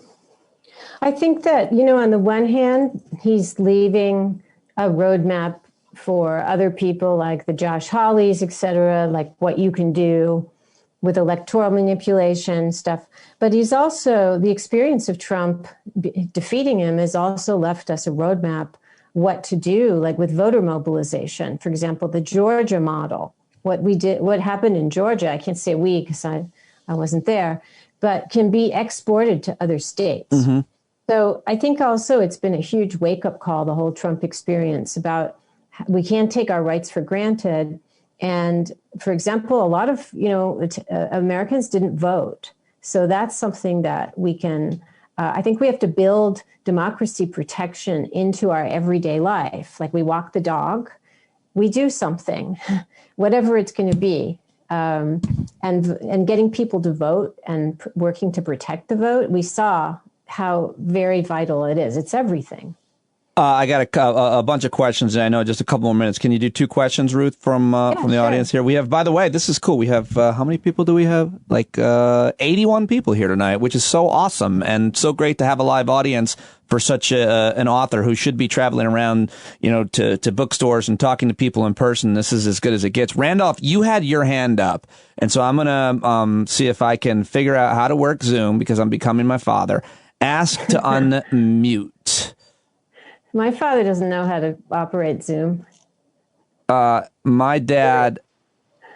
think that, on the one hand, he's leaving a roadmap for other people like the Josh Hawleys, et cetera, like what you can do with electoral manipulation stuff. But he's also, the experience of Trump defeating him has also left us a roadmap what to do, like with voter mobilization. For example, the Georgia model, what happened in Georgia, I can't say we because I wasn't there, but can be exported to other states. Mm-hmm. So I think also it's been a huge wake-up call, the whole Trump experience, about we can't take our rights for granted. And for example, a lot of, Americans didn't vote. So that's something that we can I think we have to build democracy protection into our everyday life. Like we walk the dog, we do something, whatever it's going to be. And getting people to vote and working to protect the vote, we saw how very vital it is. It's everything. I got a bunch of questions, and I know just a couple more minutes. Can you do 2 questions, Ruth, from the audience here? We have, by the way, this is cool. We have, how many people do we have? Like 81 people here tonight, which is so awesome and so great to have a live audience for such an author who should be traveling around, to bookstores and talking to people in person. This is as good as it gets. Randolph, you had your hand up, and so I'm going to see if I can figure out how to work Zoom because I'm becoming my father. Ask to unmute. My father doesn't know how to operate Zoom. My dad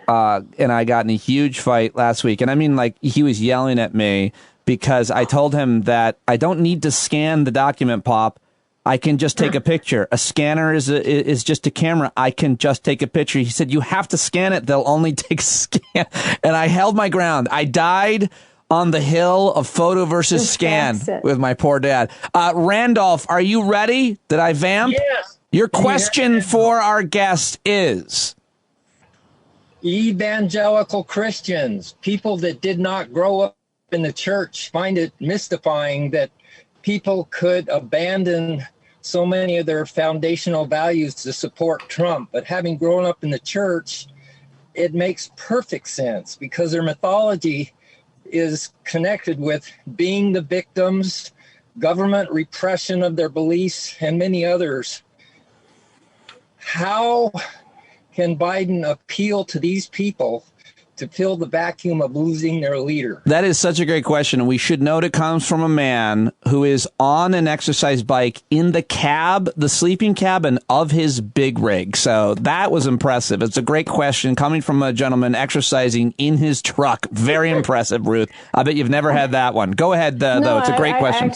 and I got in a huge fight last week. And I mean, like, he was yelling at me because I told him that I don't need to scan the document, Pop. I can just take a picture. A scanner is just a camera. I can just take a picture. He said, you have to scan it. They'll only take scan. And I held my ground. I died on the hill of photo versus scan with my poor dad. Randolph, are you ready? Did I vamp? Yes. Your question for our guest is? Evangelical Christians, people that did not grow up in the church, find it mystifying that people could abandon so many of their foundational values to support Trump. But having grown up in the church, it makes perfect sense because their mythology is connected with being the victims, government repression of their beliefs, and many others. How can Biden appeal to these people to fill the vacuum of losing their leader? That is such a great question. And we should note it comes from a man who is on an exercise bike in the sleeping cabin of his big rig. So that was impressive. It's a great question coming from a gentleman exercising in his truck. Very impressive, Ruth. I bet you've never had that one. Go ahead, though. It's a great question.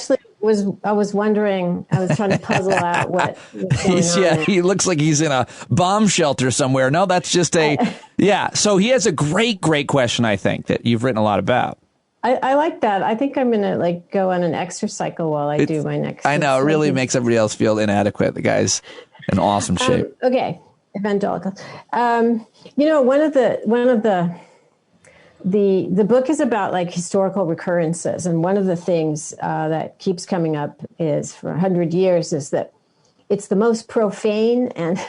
I was wondering, I was trying to puzzle out what was going on. He looks like he's in a bomb shelter somewhere. No, that's just so he has a great question, I think, that you've written a lot about. I like that. I think I'm going to go on an exercycle while I do my next. I know, it really makes everybody else feel inadequate. The guy's in awesome shape. Okay, evangelical. One of the book is about historical recurrences, and one of the things that keeps coming up is for 100 years is that it's the most profane and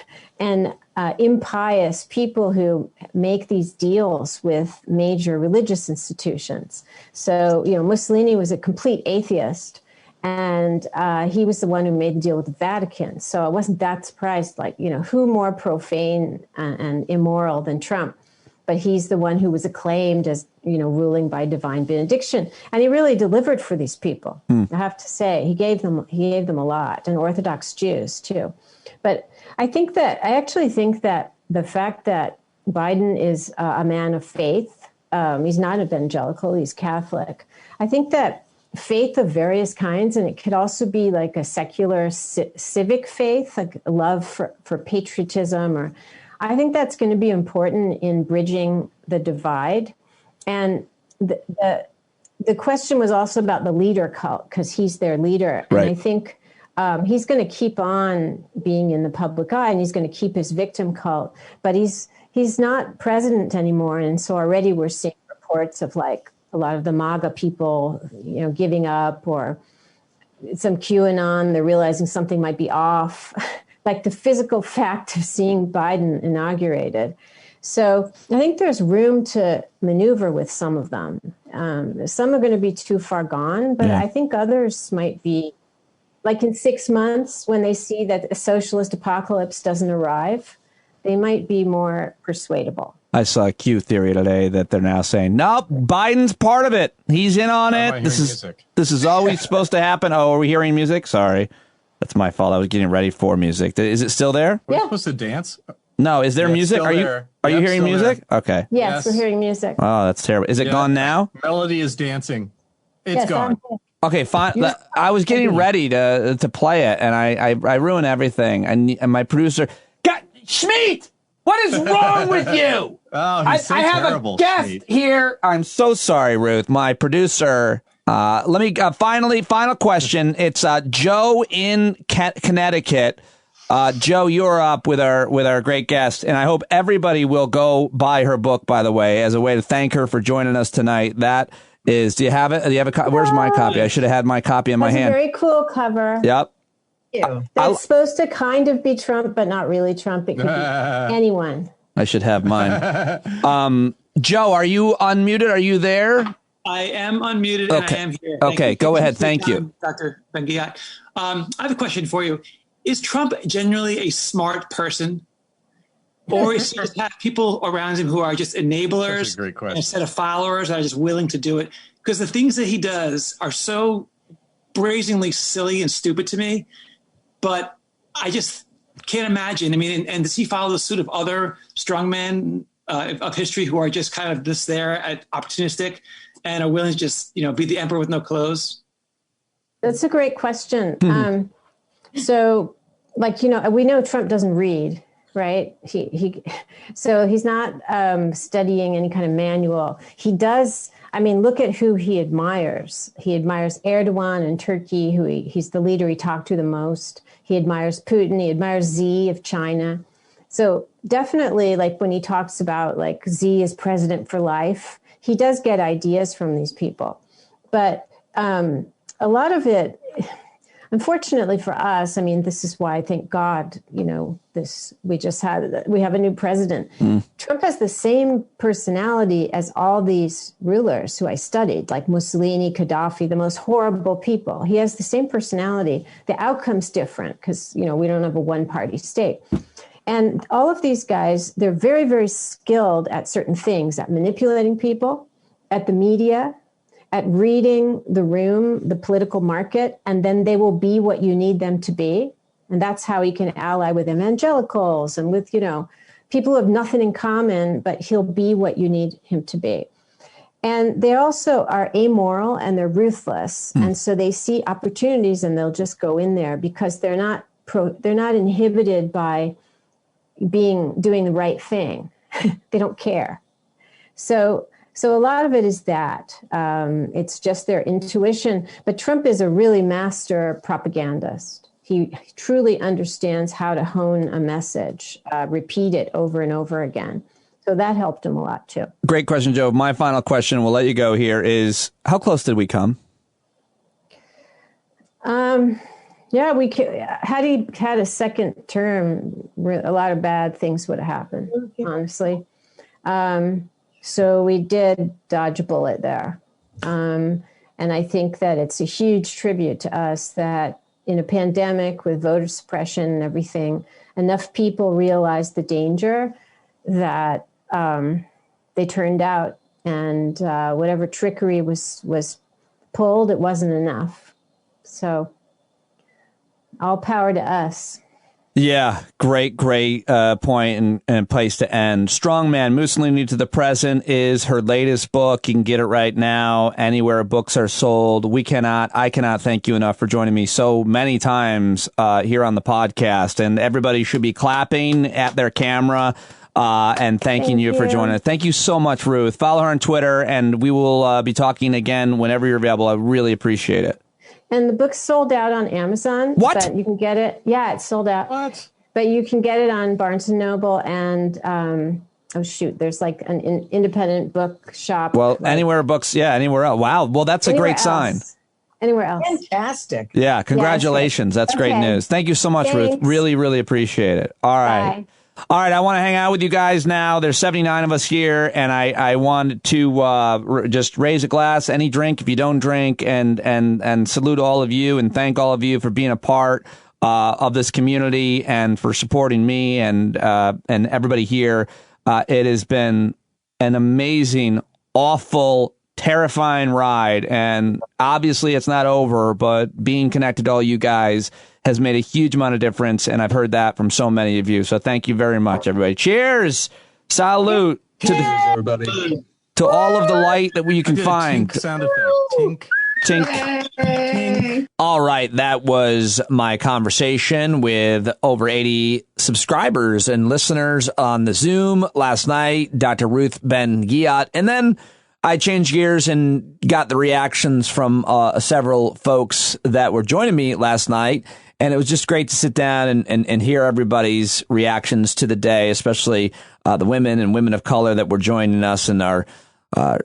impious people who make these deals with major religious institutions. So Mussolini was a complete atheist, and he was the one who made the deal with the Vatican. So I wasn't that surprised. Who more profane and immoral than Trump? But he's the one who was acclaimed as, ruling by divine benediction. And he really delivered for these people. I have to say, he gave them a lot, and Orthodox Jews too. But I actually think that the fact that Biden is a man of faith, he's not evangelical, he's Catholic. I think that faith of various kinds, and it could also be like a secular civic faith, like love for patriotism, I think that's going to be important in bridging the divide. And the question was also about the leader cult, because he's their leader. Right. And I think he's going to keep on being in the public eye, and he's going to keep his victim cult. But he's not president anymore. And so already we're seeing reports of a lot of the MAGA people, giving up, or some QAnon, they're realizing something might be off. Like the physical fact of seeing Biden inaugurated. So I think there's room to maneuver with some of them. Some are going to be too far gone, but I think others might be, like in 6 months, when they see that a socialist apocalypse doesn't arrive, they might be more persuadable. I saw a Q theory today that they're now saying, nope, Biden's part of it. He's in on it. This is always supposed to happen. Oh, are we hearing music? Sorry. That's my fault. I was getting ready for music. Is it still there? We're supposed to dance? No, is there music? Are you hearing music? There. Okay. Yes, we're hearing music. Oh, that's terrible. Is it gone now? Melody is dancing. It's gone. Okay, fine. I was getting ready to play it, and I ruined everything. And my producer, God, Schmeat, what is wrong with you? Oh, he's so I have terrible, a guest Schmeat. here. I'm so sorry, Ruth. My producer Let me final question. It's Joe in Connecticut. Joe, you're up with our great guest, and I hope everybody will go buy her book, by the way, as a way to thank her for joining us tonight. That is, do you have it? Do you have a copy? Where's my copy? I should have had my copy in my hand. It's a very cool cover. Yep. That's supposed to kind of be Trump, but not really Trump. It could be anyone. I should have mine. Joe, are you unmuted? Are you there? I am unmuted and I am here. Okay, go ahead. Thank you. Dr. Ben Ghiat. I have a question for you. Is Trump generally a smart person? Or is he just have people around him who are just enablers instead of followers that are just willing to do it? Because the things that he does are so brazenly silly and stupid to me, but I just can't imagine. I mean, and does he follow the suit of other strongmen of history who are just kind of this there at opportunistic and are willing to just, be the emperor with no clothes? That's a great question. So, we know Trump doesn't read, right? So he's not studying any kind of manual. He does. I mean, look at who he admires. He admires Erdogan in Turkey, he's the leader he talked to the most. He admires Putin. He admires Xi of China. So definitely, when he talks about Xi as president for life, he does get ideas from these people. But a lot of it, unfortunately for us, I mean, this is why I thank God, we have a new president. Trump has the same personality as all these rulers who I studied, like Mussolini, Gaddafi, the most horrible people. He has the same personality. The outcome's different because, we don't have a one-party state. And all of these guys, they're very, very skilled at certain things, at manipulating people, at the media, at reading the room, the political market, and then they will be what you need them to be. And that's how he can ally with evangelicals and with, people who have nothing in common, but he'll be what you need him to be. And they also are amoral and they're ruthless. And so they see opportunities and they'll just go in there because they're not inhibited by doing the right thing. They don't care. So a lot of it is that. It's just their intuition. But Trump is a really master propagandist. He truly understands how to hone a message, repeat it over and over again. So that helped him a lot, too. Great question, Joe. My final question, we'll let you go here, is how close did we come? Yeah, had he had a second term, a lot of bad things would have happened, honestly. So we did dodge a bullet there. And I think that it's a huge tribute to us that in a pandemic with voter suppression and everything, enough people realized the danger that they turned out and whatever trickery was pulled, it wasn't enough. So all power to us. Yeah, great point and place to end. Strongman, Mussolini to the Present is her latest book. You can get it right now anywhere books are sold. I cannot thank you enough for joining me so many times here on the podcast. And everybody should be clapping at their camera and thanking you for joining us. Thank you so much, Ruth. Follow her on Twitter, and we will be talking again whenever you're available. I really appreciate it. And the book's sold out on Amazon. What? But you can get it. Yeah, it's sold out. What? But you can get it on Barnes & Noble and, there's like an independent book shop. Well, anywhere books, anywhere else. Wow. Well, that's a great sign. Anywhere else. Fantastic. Yeah, congratulations. That's great news. Thank you so much, Ruth. Really, really appreciate it. All right. Bye. All right, I want to hang out with you guys now. There's 79 of us here, and I wanted to just raise a glass, any drink if you don't drink, and salute all of you and thank all of you for being a part of this community and for supporting me and everybody here. It has been an amazing, awful, terrifying ride, and obviously it's not over, but being connected to all you guys has made a huge amount of difference, and I've heard that from so many of you. So thank you very much, everybody. Cheers! Salute to everybody. To all of the light that you can find. Tink sound effect. Tink. Tink. All right, that was my conversation with over 80 subscribers and listeners on the Zoom last night, Dr. Ruth Ben Ghiat. And then I changed gears and got the reactions from several folks that were joining me last night. And it was just great to sit down and hear everybody's reactions to the day, especially the women and women of color that were joining us and our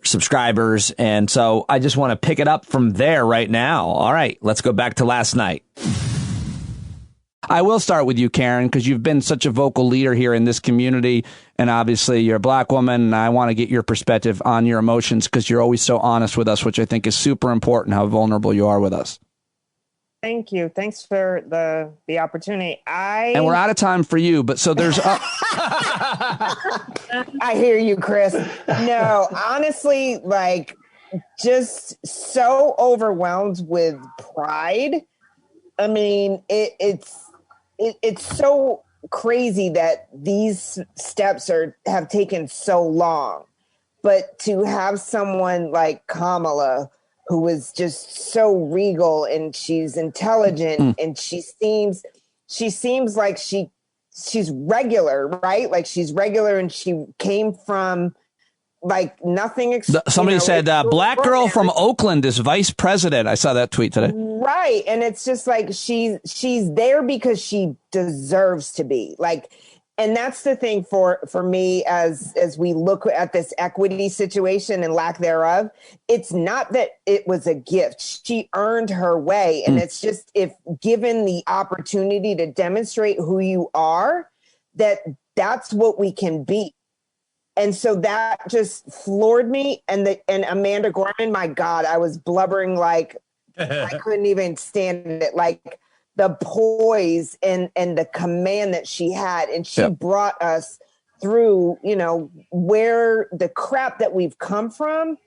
subscribers. And so I just want to pick it up from there right now. All right, let's go back to last night. I will start with you, Karen, because you've been such a vocal leader here in this community. And obviously, you're a black woman. And I want to get your perspective on your emotions because you're always so honest with us, which I think is super important, how vulnerable you are with us. Thank you. Thanks for the opportunity. And we're out of time for you, but so there's... I hear you, Chris. No, honestly, like, just so overwhelmed with pride. I mean, it's so crazy that these steps have taken so long, but to have someone like Kamala, who is just so regal and she's intelligent and she seems like she's regular, right? Like she's regular and she came from like nothing. Somebody said black girl from Oakland is vice president. I saw that tweet today. Right. And it's just like she's there because she deserves to be like. And that's the thing for me as we look at this equity situation and lack thereof. It's not that it was a gift. She earned her way. And it's just if given the opportunity to demonstrate who you are, that's what we can be. And so that just floored me. And Amanda Gorman, my God, I was blubbering like I couldn't even stand it. Like the poise and the command that she had. And she brought us through, where the crap that we've come from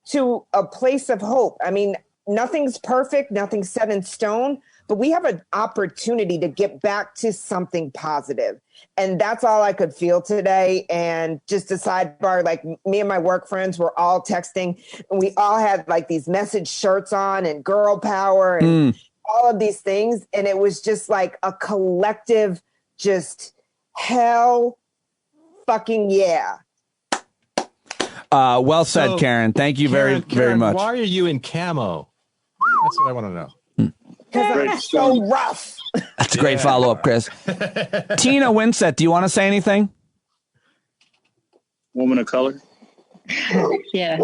to a place of hope. I mean, nothing's perfect, nothing's set in stone, but we have an opportunity to get back to something positive. And that's all I could feel today. And just a sidebar, like me and my work friends were all texting and we all had like these message shirts on and girl power and all of these things. And it was just like a collective, just hell fucking yeah. Well said, Karen. Thank you very much. Why are you in camo? That's what I want to know. Because I'm so rough. That's a great follow-up, Chris. Tina Winsett, do you want to say anything? Woman of color. Yeah.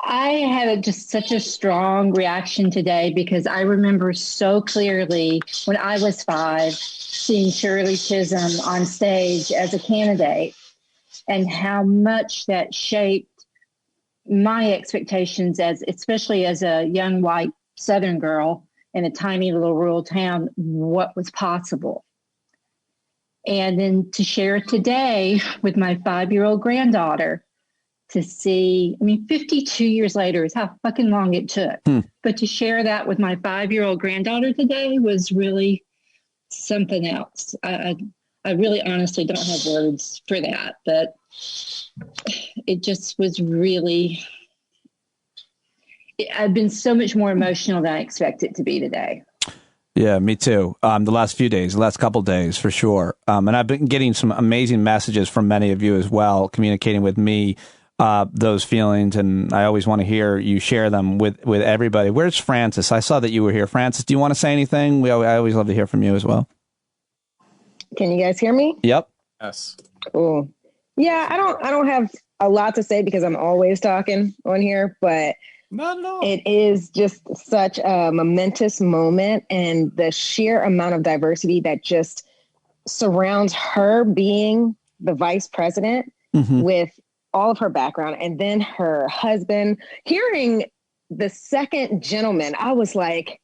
I had just such a strong reaction today because I remember so clearly when I was 5 seeing Shirley Chisholm on stage as a candidate and how much that shaped my expectations especially as a young white Southern girl in a tiny little rural town, what was possible. And then to share it today with my 5-year-old granddaughter to see, 52 years later is how fucking long it took. But to share that with my 5-year-old granddaughter today was really something else. I really honestly don't have words for that, but it just was really, I've been so much more emotional than I expected to be today. Yeah, me too. The last couple days for sure. And I've been getting some amazing messages from many of you as well, communicating with me those feelings. And I always want to hear you share them with everybody. Where's Francis? I saw that you were here. Francis, do you want to say anything? I always love to hear from you as well. Can you guys hear me? Yep. Yes. Cool. Yeah, I don't have a lot to say because I'm always talking on here, but it is just such a momentous moment, and the sheer amount of diversity that just surrounds her being the vice president with all of her background, and then her husband. Hearing the second gentleman, I was like,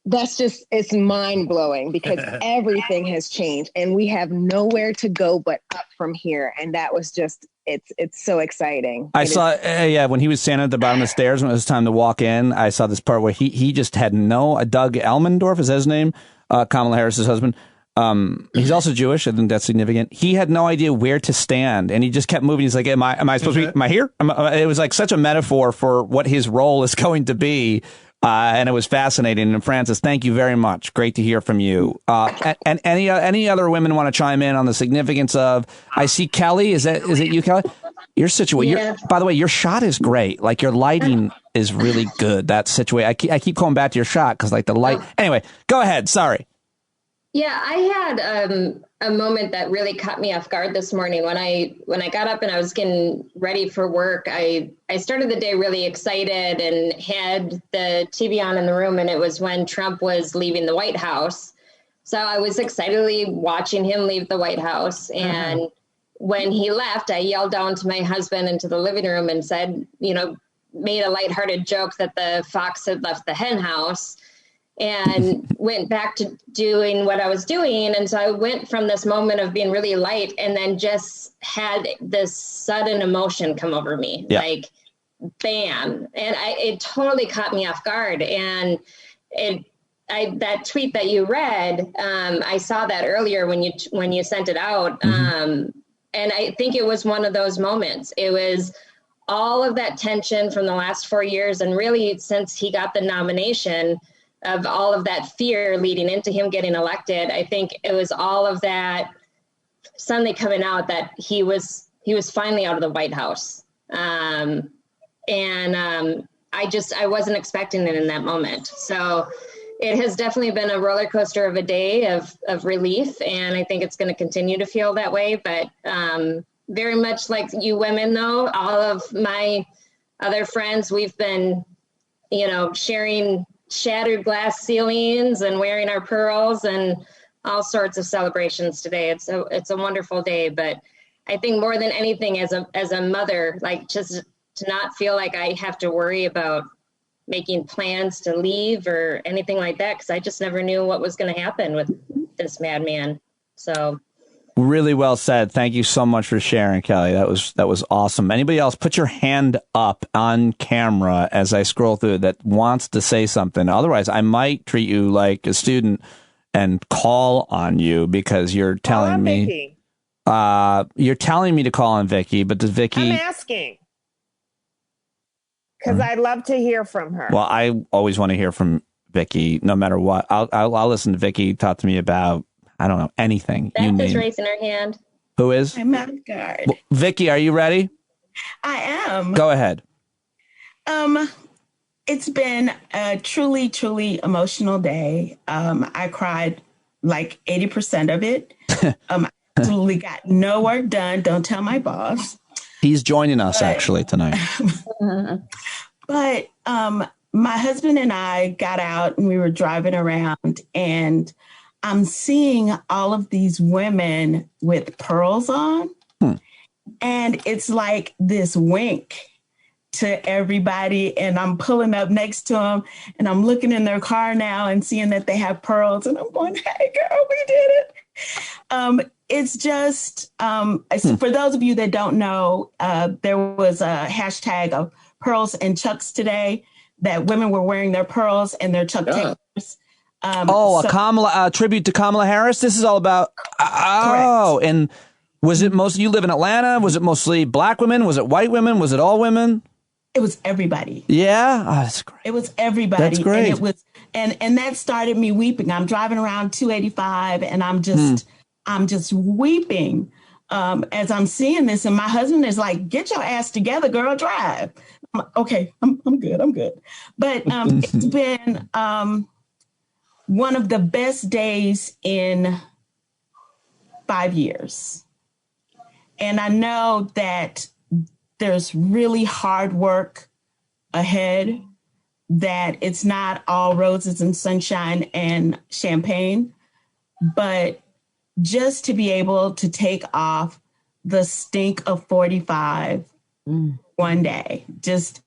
it's mind blowing because everything has changed and we have nowhere to go but up from here. And that was just, it's so exciting. I saw, when he was standing at the bottom of the stairs when it was time to walk in, I saw this part where he just had Doug Elmendorf, is that his name? Kamala Harris's husband. He's also Jewish. I think that's significant. He had no idea where to stand and he just kept moving. He's like, am I supposed to be, am I here? It was like such a metaphor for what his role is going to be. And it was fascinating. And Frances, thank you very much. Great to hear from you. And any other women want to chime in on the significance of? I see Kelly. Is it you, Kelly? Your situation. Yeah. By the way, your shot is great. Like your lighting is really good. That situation. I keep going back to your shot because like the light. Anyway, go ahead. Sorry. Yeah, I had a moment that really caught me off guard this morning when I got up and I was getting ready for work. I started the day really excited and had the TV on in the room, and it was when Trump was leaving the White House. So I was excitedly watching him leave the White House. And when he left, I yelled down to my husband into the living room and said, made a lighthearted joke that the fox had left the hen house, and went back to doing what I was doing. And so I went from this moment of being really light and then just had this sudden emotion come over me, like bam. And it totally caught me off guard. And that tweet that you read, I saw that earlier when you sent it out. And I think it was one of those moments. It was all of that tension from the last 4 years. And really since he got the nomination, of all of that fear leading into him getting elected. I think it was all of that suddenly coming out that he was finally out of the White House. I wasn't expecting it in that moment. So it has definitely been a roller coaster of a day of relief. And I think it's going to continue to feel that way. But very much like you women, though, all of my other friends, we've been, sharing shattered glass ceilings and wearing our pearls and all sorts of celebrations today. It's a wonderful day, but I think more than anything as a mother, like just to not feel like I have to worry about making plans to leave or anything like that, because I just never knew what was going to happen with this madman. So really well said. Thank you so much for sharing, Kelly. That was awesome. Anybody else, put your hand up on camera as I scroll through that wants to say something. Otherwise, I might treat you like a student and call on you because you're telling me. You're telling me to call on Vicky, but does Vicky? I'm asking because I'd love to hear from her. Well, I always want to hear from Vicky, no matter what. I'll listen to Vicky talk to me about, I don't know, anything. Beth is raising her hand. Who is? I'm Guard. Vicky, are you ready? I am. Go ahead. It's been a truly, truly emotional day. I cried like 80% of it. I absolutely got no work done. Don't tell my boss. He's joining us actually tonight. But my husband and I got out and we were driving around, and I'm seeing all of these women with pearls on. And it's like this wink to everybody. And I'm pulling up next to them and I'm looking in their car now and seeing that they have pearls. And I'm going, hey, girl, we did it. It's just, for those of you that don't know, there was a hashtag of pearls and chucks today, that women were wearing their pearls and their chuck takers. A tribute to Kamala Harris. This is all about. Correct. And was it you live in Atlanta? Was it mostly black women? Was it white women? Was it all women? It was everybody. Yeah, that's great. It was everybody. That's great. And it was, and that started me weeping. I'm driving around 285, and I'm just weeping as I'm seeing this. And my husband is like, "Get your ass together, girl, drive." I'm like, okay, I'm good. But it's been one of the best days in 5 years. And I know that there's really hard work ahead, that it's not all roses and sunshine and champagne, but just to be able to take off the stink of 45 one day, just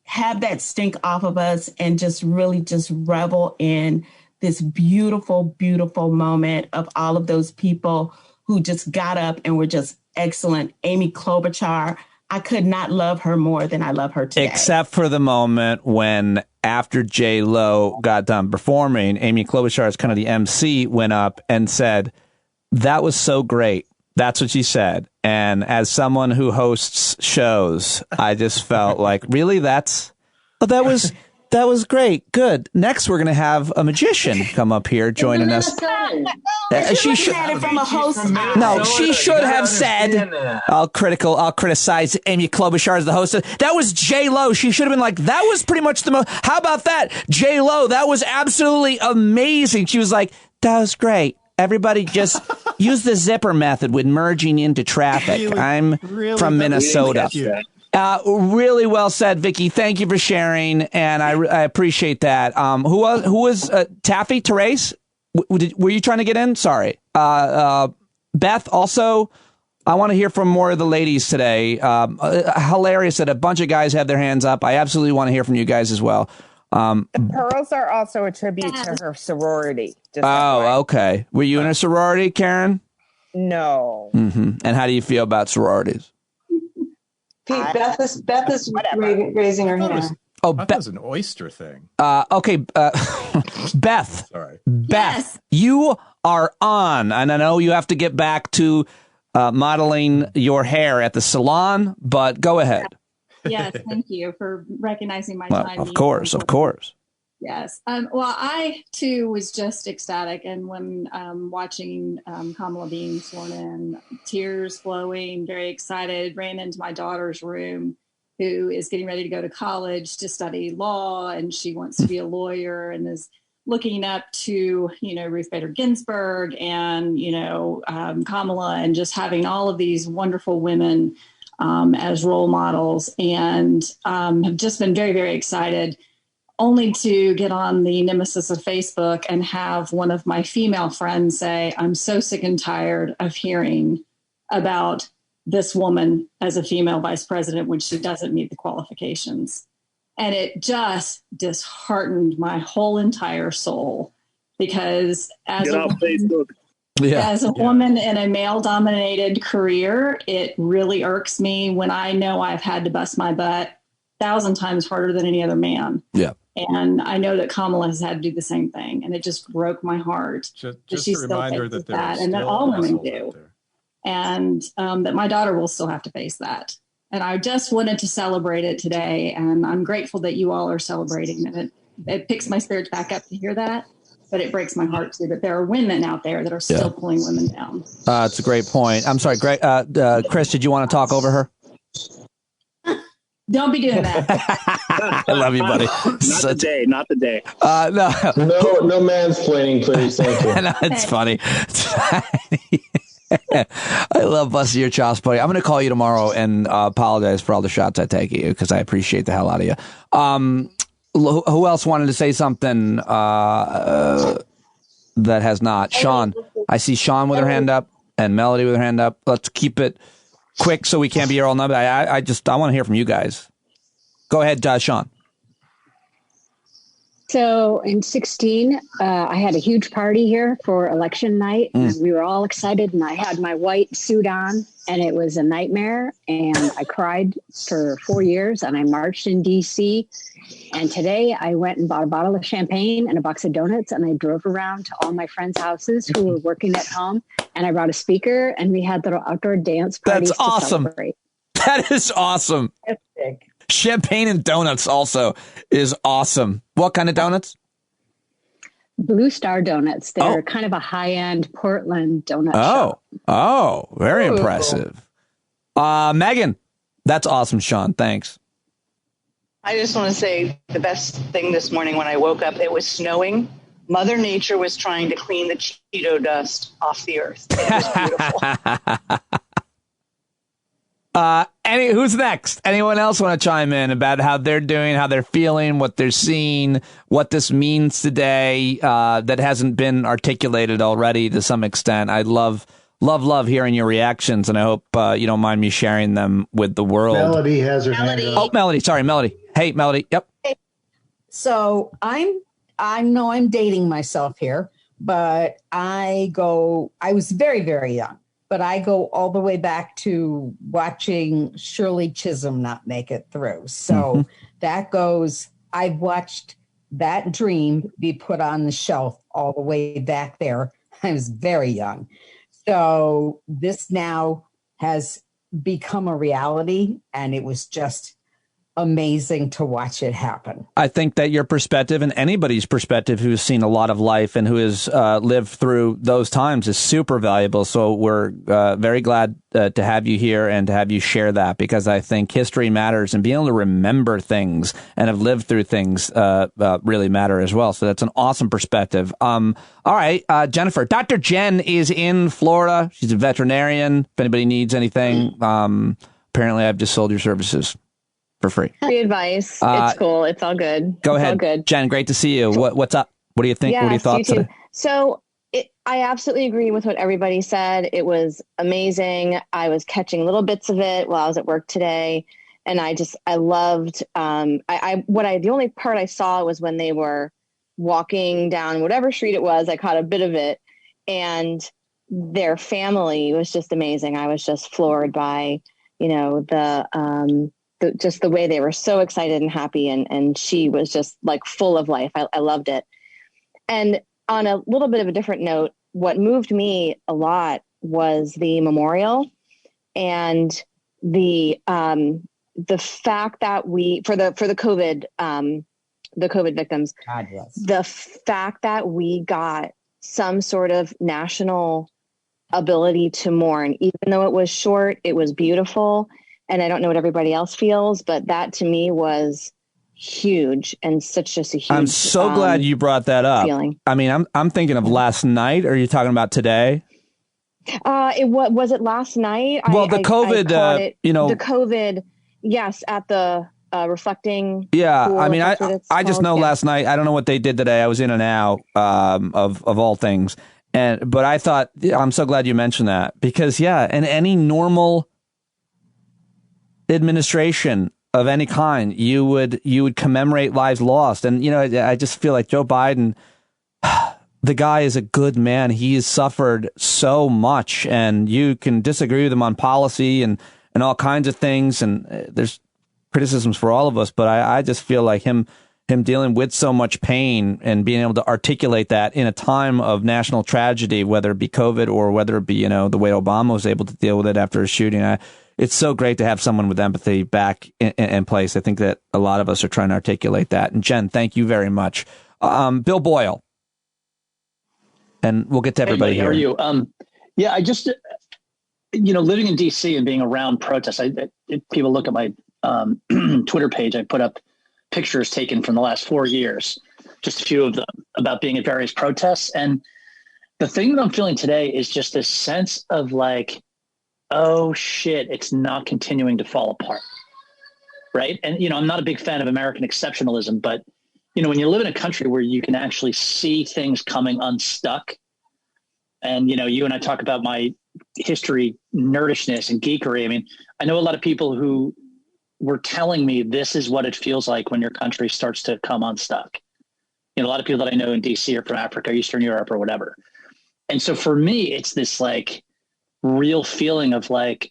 have that stink off of us and just really just revel in this beautiful, beautiful moment of all of those people who just got up and were just excellent. Amy Klobuchar, I could not love her more than I love her today. Except for the moment when, after J-Lo got done performing, Amy Klobuchar, as kind of the MC, went up and said, "That was so great." That's what she said. And as someone who hosts shows, I just felt like, really, that was That was great. Good. Next, we're going to have a magician come up here joining us. She should at it from a host. No, she should have said. I'll criticize Amy Klobuchar as the host. That was J Lo. She should have been like, that was pretty much the most. How about that, J Lo? That was absolutely amazing. She was like, that was great. Everybody just use the zipper method with merging into traffic. I'm from Minnesota. Really well said, Vicky. Thank you for sharing, and I appreciate that. Who was Taffy Therese? Were you trying to get in? Sorry. Beth, also, I want to hear from more of the ladies today. Hilarious that a bunch of guys have their hands up. I absolutely want to hear from you guys as well. The pearls are also a tribute to her sorority. Okay. Were you in a sorority, Karen? No. Mm-hmm. And how do you feel about sororities? Pete, Beth is raising her hand. That was an oyster thing. Okay, Beth. Sorry. Beth, you are on, and I know you have to get back to modeling your hair at the salon, but go ahead. Yes, thank you for recognizing my Well, time. of course. Yes. Well, I, too, was just ecstatic. And when watching Kamala being sworn in, tears flowing, very excited, ran into my daughter's room, who is getting ready to go to college to study law. And she wants to be a lawyer and is looking up to, Ruth Bader Ginsburg and, Kamala, and just having all of these wonderful women as role models, and have just been very, very excited, only to get on the nemesis of Facebook and have one of my female friends say, I'm so sick and tired of hearing about this woman as a female vice president when she doesn't meet the qualifications. And it just disheartened my whole entire soul, because as a woman in a male-dominated career, it really irks me when I know I've had to bust my butt 1,000 times harder than any other man. Yeah. And I know that Kamala has had to do the same thing. And it just broke my heart. Just a reminder that there are and that all women do. And that my daughter will still have to face that. And I just wanted to celebrate it today. And I'm grateful that you all are celebrating it. It picks my spirits back up to hear that. But it breaks my heart, too, that there are women out there that are still pulling women down. It's a great point. I'm sorry, Greg. Chris, did you want to talk over her? Don't be doing that. I love you, buddy. Not the day. No mansplaining, please. Thank you. No, it's funny. I love busting your chops, buddy. I'm going to call you tomorrow and apologize for all the shots I take at you, because I appreciate the hell out of you. Who else wanted to say something that has not? Sean. I see Sean with her hand up and Melody with her hand up. Let's keep it quick so we can't be here all night. I want to hear from you guys. Go ahead, Sean. So in 2016, I had a huge party here for election night. And we were all excited, and I had my white suit on, and it was a nightmare. And I cried for 4 years, and I marched in D.C. And today I went and bought a bottle of champagne and a box of donuts, and I drove around to all my friends' houses who were working at home, and I brought a speaker, and we had little outdoor dance parties. That's awesome. That is awesome. Champagne and donuts also is awesome. What kind of donuts? Blue Star Donuts. They're kind of a high-end Portland donut shop. Oh, very impressive. Megan, that's awesome, Sean. Thanks. I just want to say the best thing this morning when I woke up, it was snowing. Mother Nature was trying to clean the Cheeto dust off the earth. It was beautiful. Who's next? Anyone else want to chime in about how they're doing, how they're feeling, what they're seeing, what this means today that hasn't been articulated already to some extent? I'd love hearing your reactions, and I hope you don't mind me sharing them with the world. Melody has her hand up. Oh, Melody. Sorry, Melody. Hey, Melody. Yep. So I know I'm dating myself here, but I was very, very young. But I go all the way back to watching Shirley Chisholm not make it through. So I've watched that dream be put on the shelf all the way back there. I was very young. So this now has become a reality. And it was just amazing to watch it happen. I think that your perspective and anybody's perspective who's seen a lot of life and who has lived through those times is super valuable. So we're very glad to have you here and to have you share that, because I think history matters, and being able to remember things and have lived through things really matter as well. So that's an awesome perspective. All right, Jennifer. Dr. Jen is in Florida. She's a veterinarian. If anybody needs anything, apparently I've just sold your services for free. Free advice. It's cool. It's all good. Go ahead. All good. Jen, great to see you. What's up? What do you think? Yes, what are your thoughts you too. today? So I absolutely agree with what everybody said. It was amazing. I was catching little bits of it while I was at work today. And I loved, the only part I saw was when they were walking down whatever street it was. I caught a bit of it, and their family was just amazing. I was just floored by, just the way they were so excited and happy. And she was just like full of life. I loved it. And on a little bit of a different note, what moved me a lot was the memorial and the fact that for the COVID victims, God, yes. The fact that we got some sort of national ability to mourn, even though it was short, it was beautiful. And I don't know what everybody else feels, but that to me was huge, and just a huge. I'm so glad you brought that up. Feeling. I mean, I'm thinking of last night. Are you talking about today? Was it last night? Well, the COVID, the COVID, yes, at the reflecting. Yeah, pool, I mean, I just know yeah. last night. I don't know what they did today. I was in and out of all things, but I thought, I'm so glad you mentioned that, because in any normal administration of any kind, you would commemorate lives lost. And I just feel like Joe Biden, the guy is a good man. He has suffered so much, and you can disagree with him on policy and all kinds of things, and there's criticisms for all of us, but I just feel like him dealing with so much pain and being able to articulate that in a time of national tragedy, whether it be COVID or whether it be the way Obama was able to deal with it after a shooting. It's so great to have someone with empathy back in place. I think that a lot of us are trying to articulate that. And Jen, thank you very much. Bill Boyle. And we'll get to everybody here. How are you? I just, living in DC and being around protests, people look at my Twitter page. I put up pictures taken from the last 4 years, just a few of them, about being at various protests. And the thing that I'm feeling today is just this sense of like, oh shit, it's not continuing to fall apart. Right. And, I'm not a big fan of American exceptionalism, but, when you live in a country where you can actually see things coming unstuck, and, you and I talk about my history nerdishness and geekery. I mean, I know a lot of people who were telling me this is what it feels like when your country starts to come unstuck. A lot of people that I know in DC are from Africa, Eastern Europe, or whatever. And so for me, it's this like real feeling of like,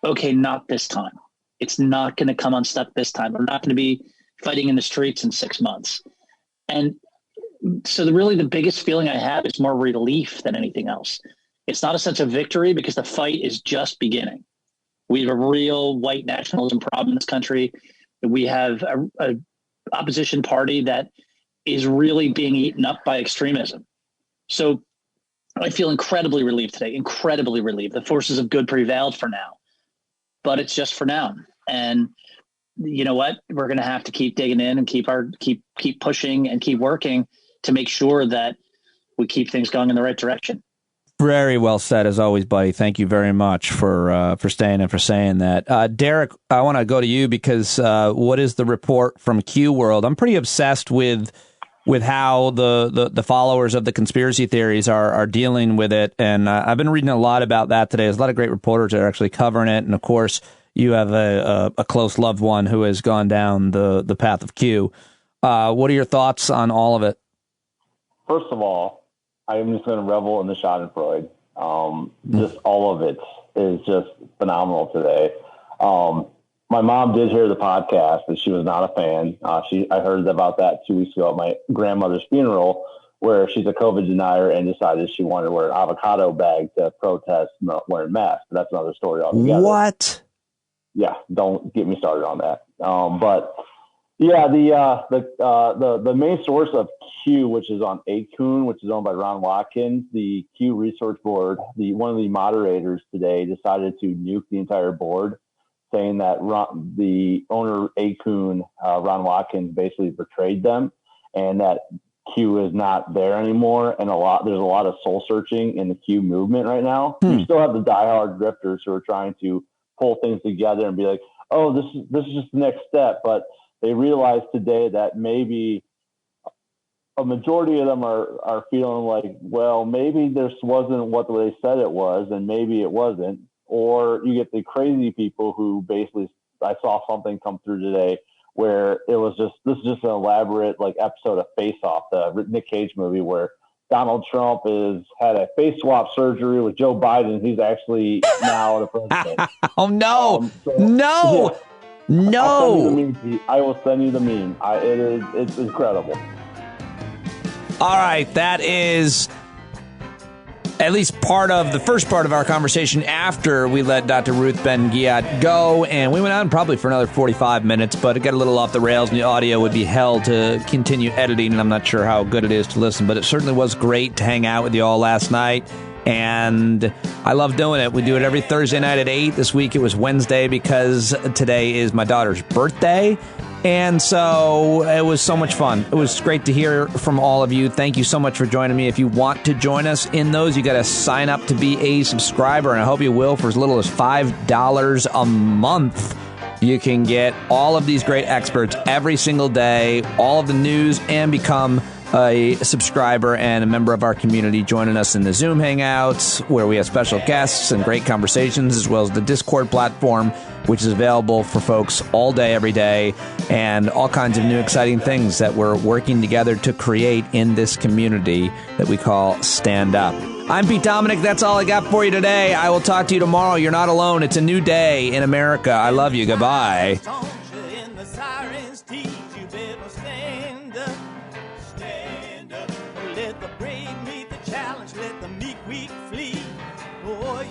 okay, not this time. It's not going to come unstuck this time. We're not going to be fighting in the streets in 6 months. And so the biggest feeling I have is more relief than anything else. It's not a sense of victory, because the fight is just beginning. We have a real white nationalism problem in this country. We have a opposition party that is really being eaten up by extremism. So I feel incredibly relieved today, incredibly relieved. The forces of good prevailed for now, but it's just for now. And you know what? We're going to have to keep digging in and keep pushing and keep working to make sure that we keep things going in the right direction. Very well said, as always, buddy. Thank you very much for staying and for saying that. Derek, I want to go to you, because what is the report from Q World? I'm pretty obsessed with how the followers of the conspiracy theories are dealing with it, and I've been reading a lot about that today. There's a lot of great reporters that are actually covering it, and of course, you have a close loved one who has gone down the path of Q. What are your thoughts on all of it? First of all, I am just going to revel in the Schadenfreude. Just all of it is just phenomenal today. My mom did hear the podcast, but she was not a fan. I heard about that 2 weeks ago at my grandmother's funeral, where she's a COVID denier and decided she wanted to wear an avocado bag to protest not wearing masks. But that's another story altogether. What? Yeah, don't get me started on that. But yeah, the main source of Q, which is on Acoon, which is owned by Ron Watkins, the Q Research Board, one of the moderators today decided to nuke the entire board, saying that the owner Acoon, Ron Watkins, basically betrayed them, and that Q is not there anymore. And there's a lot of soul searching in the Q movement right now. You still have the diehard grifters who are trying to pull things together and be like, oh, this is just the next step, but they realized today that maybe a majority of them are feeling like, well, maybe this wasn't what they said it was, and maybe it wasn't. Or you get the crazy people who basically, I saw something come through today where it was this is just an elaborate like episode of Face Off, the Nick Cage movie, where Donald Trump had a face swap surgery with Joe Biden. He's actually now the president. Oh no, no. Yeah. No, I will send you the meme. It's incredible. All right, that is at least part of the first part of our conversation after we let Dr. Ruth Ben Ghiat go, and we went on probably for another 45 minutes, but it got a little off the rails, and the audio would be held to continue editing, and I'm not sure how good it is to listen, but it certainly was great to hang out with you all last night. And I love doing it. We do it every Thursday night at 8. This week it was Wednesday because today is my daughter's birthday. And so it was so much fun. It was great to hear from all of you. Thank you so much for joining me. If you want to join us in those, you got to sign up to be a subscriber. And I hope you will for as little as $5 a month. You can get all of these great experts every single day, all of the news, and become a subscriber and a member of our community, joining us in the Zoom Hangouts, where we have special guests and great conversations, as well as the Discord platform, which is available for folks all day, every day, and all kinds of new exciting things that we're working together to create in this community that we call Stand Up. I'm Pete Dominic. That's all I got for you today. I will talk to you tomorrow. You're not alone. It's a new day in America. I love you. Goodbye.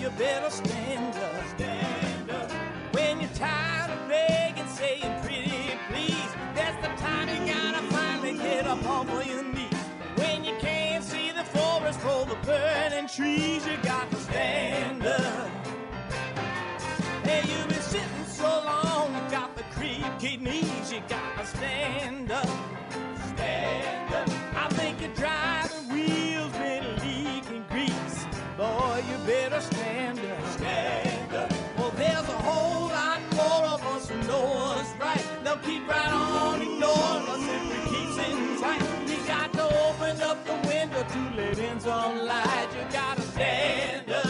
You better stand up, stand up. When you're tired of begging, saying pretty please, that's the time you gotta finally get up off of your knees. When you can't see the forest for the burning trees, you got to stand up. Hey, you've been sitting so long, you got the creaky knees, you got to stand up, stand up. I think you're driving wheels been leaking grease. Boy, you better stand up, stand up. Well, there's a whole lot more of us who know us right. They'll keep right on ignoring us if we keep sitting tight. You got to open up the window to let in some light. You gotta stand up,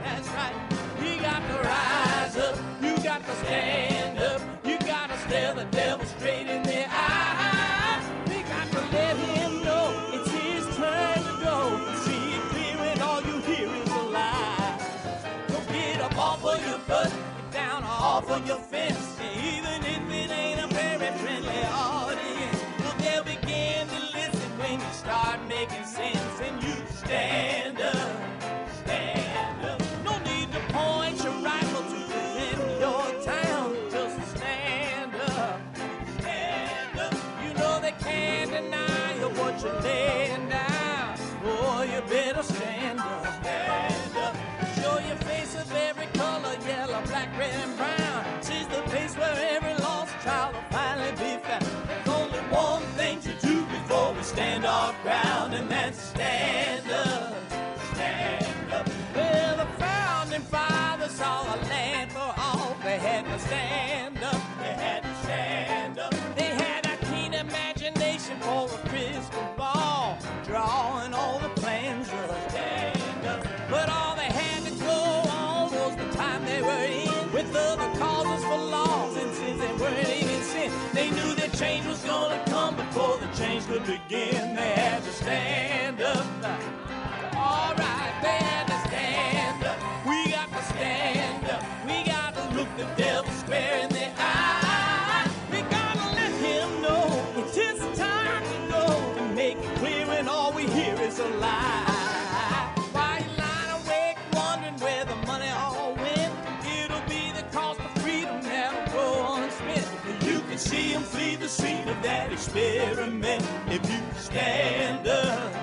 that's right. You got to rise up, you got to stand up. You gotta stare the devil straight in the eye. We got to let him know it's his turn to go. See it clear and all you hear is a lie. So get up off of your butt, get down off of your fence. And even if it ain't a very friendly audience, well, they'll begin to listen when you start making sense. And you stand up, stand up. No need to point your rifle to defend your town. Just stand up, stand up. You know they can't deny you what you're laying down. Boy, you better stand up, stand up. Show your face of every color, yellow, black, red, and brown. She's the place where every lost child will finally be found. There's only one thing to do before we stand our ground, and that's stand up, stand up. Well, the founding fathers saw a land for all. They had to stand up, they had to stand up. They had a keen imagination for a crystal ball, drawing all the plans of stand up. But all they had to go on was the time they were in, with other causes for laws, and since they weren't even sin, they knew that change was gonna come before the change could begin. They had to stand up. All right, they had to stand up. We got to stand up. We got to look the devil square in the eye. We gotta let him know it's his time to go, and make it clear when all we hear is a lie. Why you lying awake wondering where the money all went? It'll be the cost of freedom that'll go unspent. that experiment if you stand up.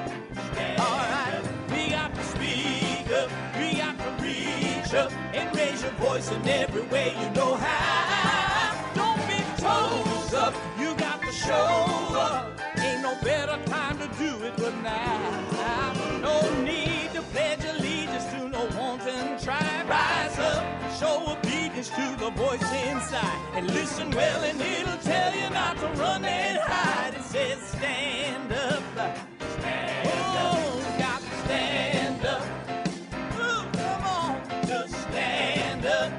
All right, we got to speak up, we got to reach up and raise your voice in every way you know how. Don't be toes up, you got to show up. Ain't no better time to do it but now. No need to pledge allegiance to no wanton tribe. Rise up, show obedience to the voice inside, and listen well and it'll tell you not to run and hide. It says stand up, stand up, got to stand up. Ooh, come on, just stand up.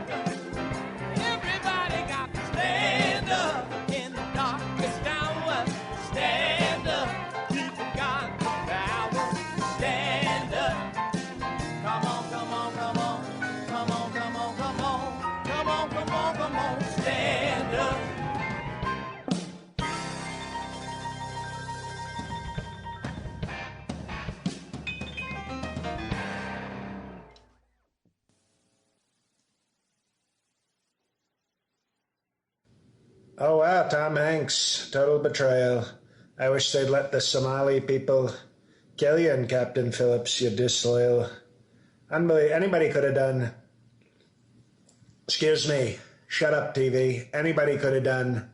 Everybody got to stand up in the darkest hour. Stand up, people got the power. Stand up. Come on, come on, come on, come on, come on, come on, come on, come on, come on, stand up. Oh, wow, Tom Hanks. Total betrayal. I wish they'd let the Somali people kill you, and Captain Phillips, you disloyal. Unbelievable. Anybody could have done... Excuse me. Shut up, TV. Anybody could have done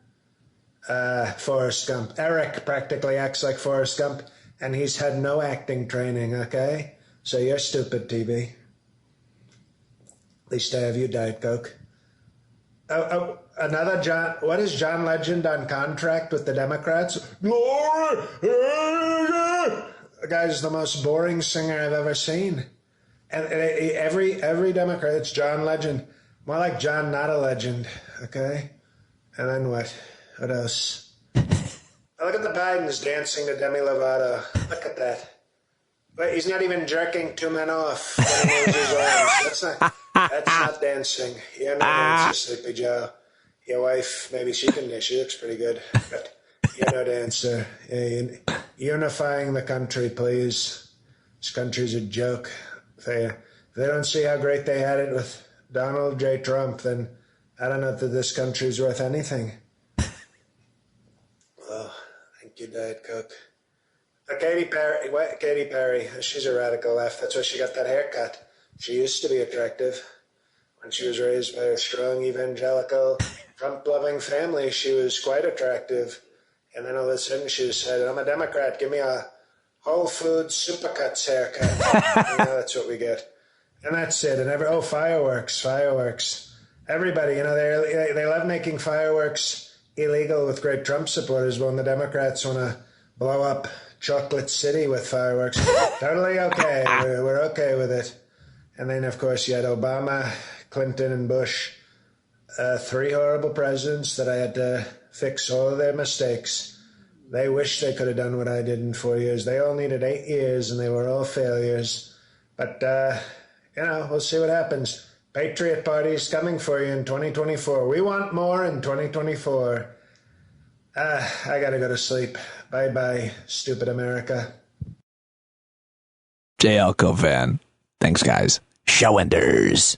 Forrest Gump. Eric practically acts like Forrest Gump, and he's had no acting training, okay? So you're stupid, TV. At least I have you, Diet Coke. Another John. What is John Legend on contract with the Democrats? The guy's the most boring singer I've ever seen. And every Democrat, it's John Legend. More like John Not a Legend, okay? And then what? What else? Look at the Bidens dancing to Demi Lovato. Look at that. But he's not even jerking two men off. That's not dancing. You're no dancer, Sleepy Joe. Your wife, maybe she can. She looks pretty good, but you're no dancer. Unifying the country, please. This country's a joke. If they don't see how great they had it with Donald J. Trump, then I don't know that this country's worth anything. Oh, thank you, Diet Coke. Katy Perry. What? Katy Perry. She's a radical left. That's why she got that haircut. She used to be attractive. When she was raised by a strong evangelical, Trump-loving family, she was quite attractive. And then all of a sudden she decided, I'm a Democrat. Give me a Whole Foods Supercuts haircut. That's what we get. And that's it. And fireworks. Everybody, they love making fireworks illegal with great Trump supporters. But when the Democrats want to blow up Chocolate City with fireworks, totally okay. We're okay with it. And then, of course, you had Obama, Clinton, and Bush, three horrible presidents that I had to fix all of their mistakes. They wish they could have done what I did in 4 years. They all needed 8 years, and they were all failures. But, we'll see what happens. Patriot Party's coming for you in 2024. We want more in 2024. I gotta go to sleep. Bye-bye, stupid America. JL Covan. Thanks, guys. Show enders.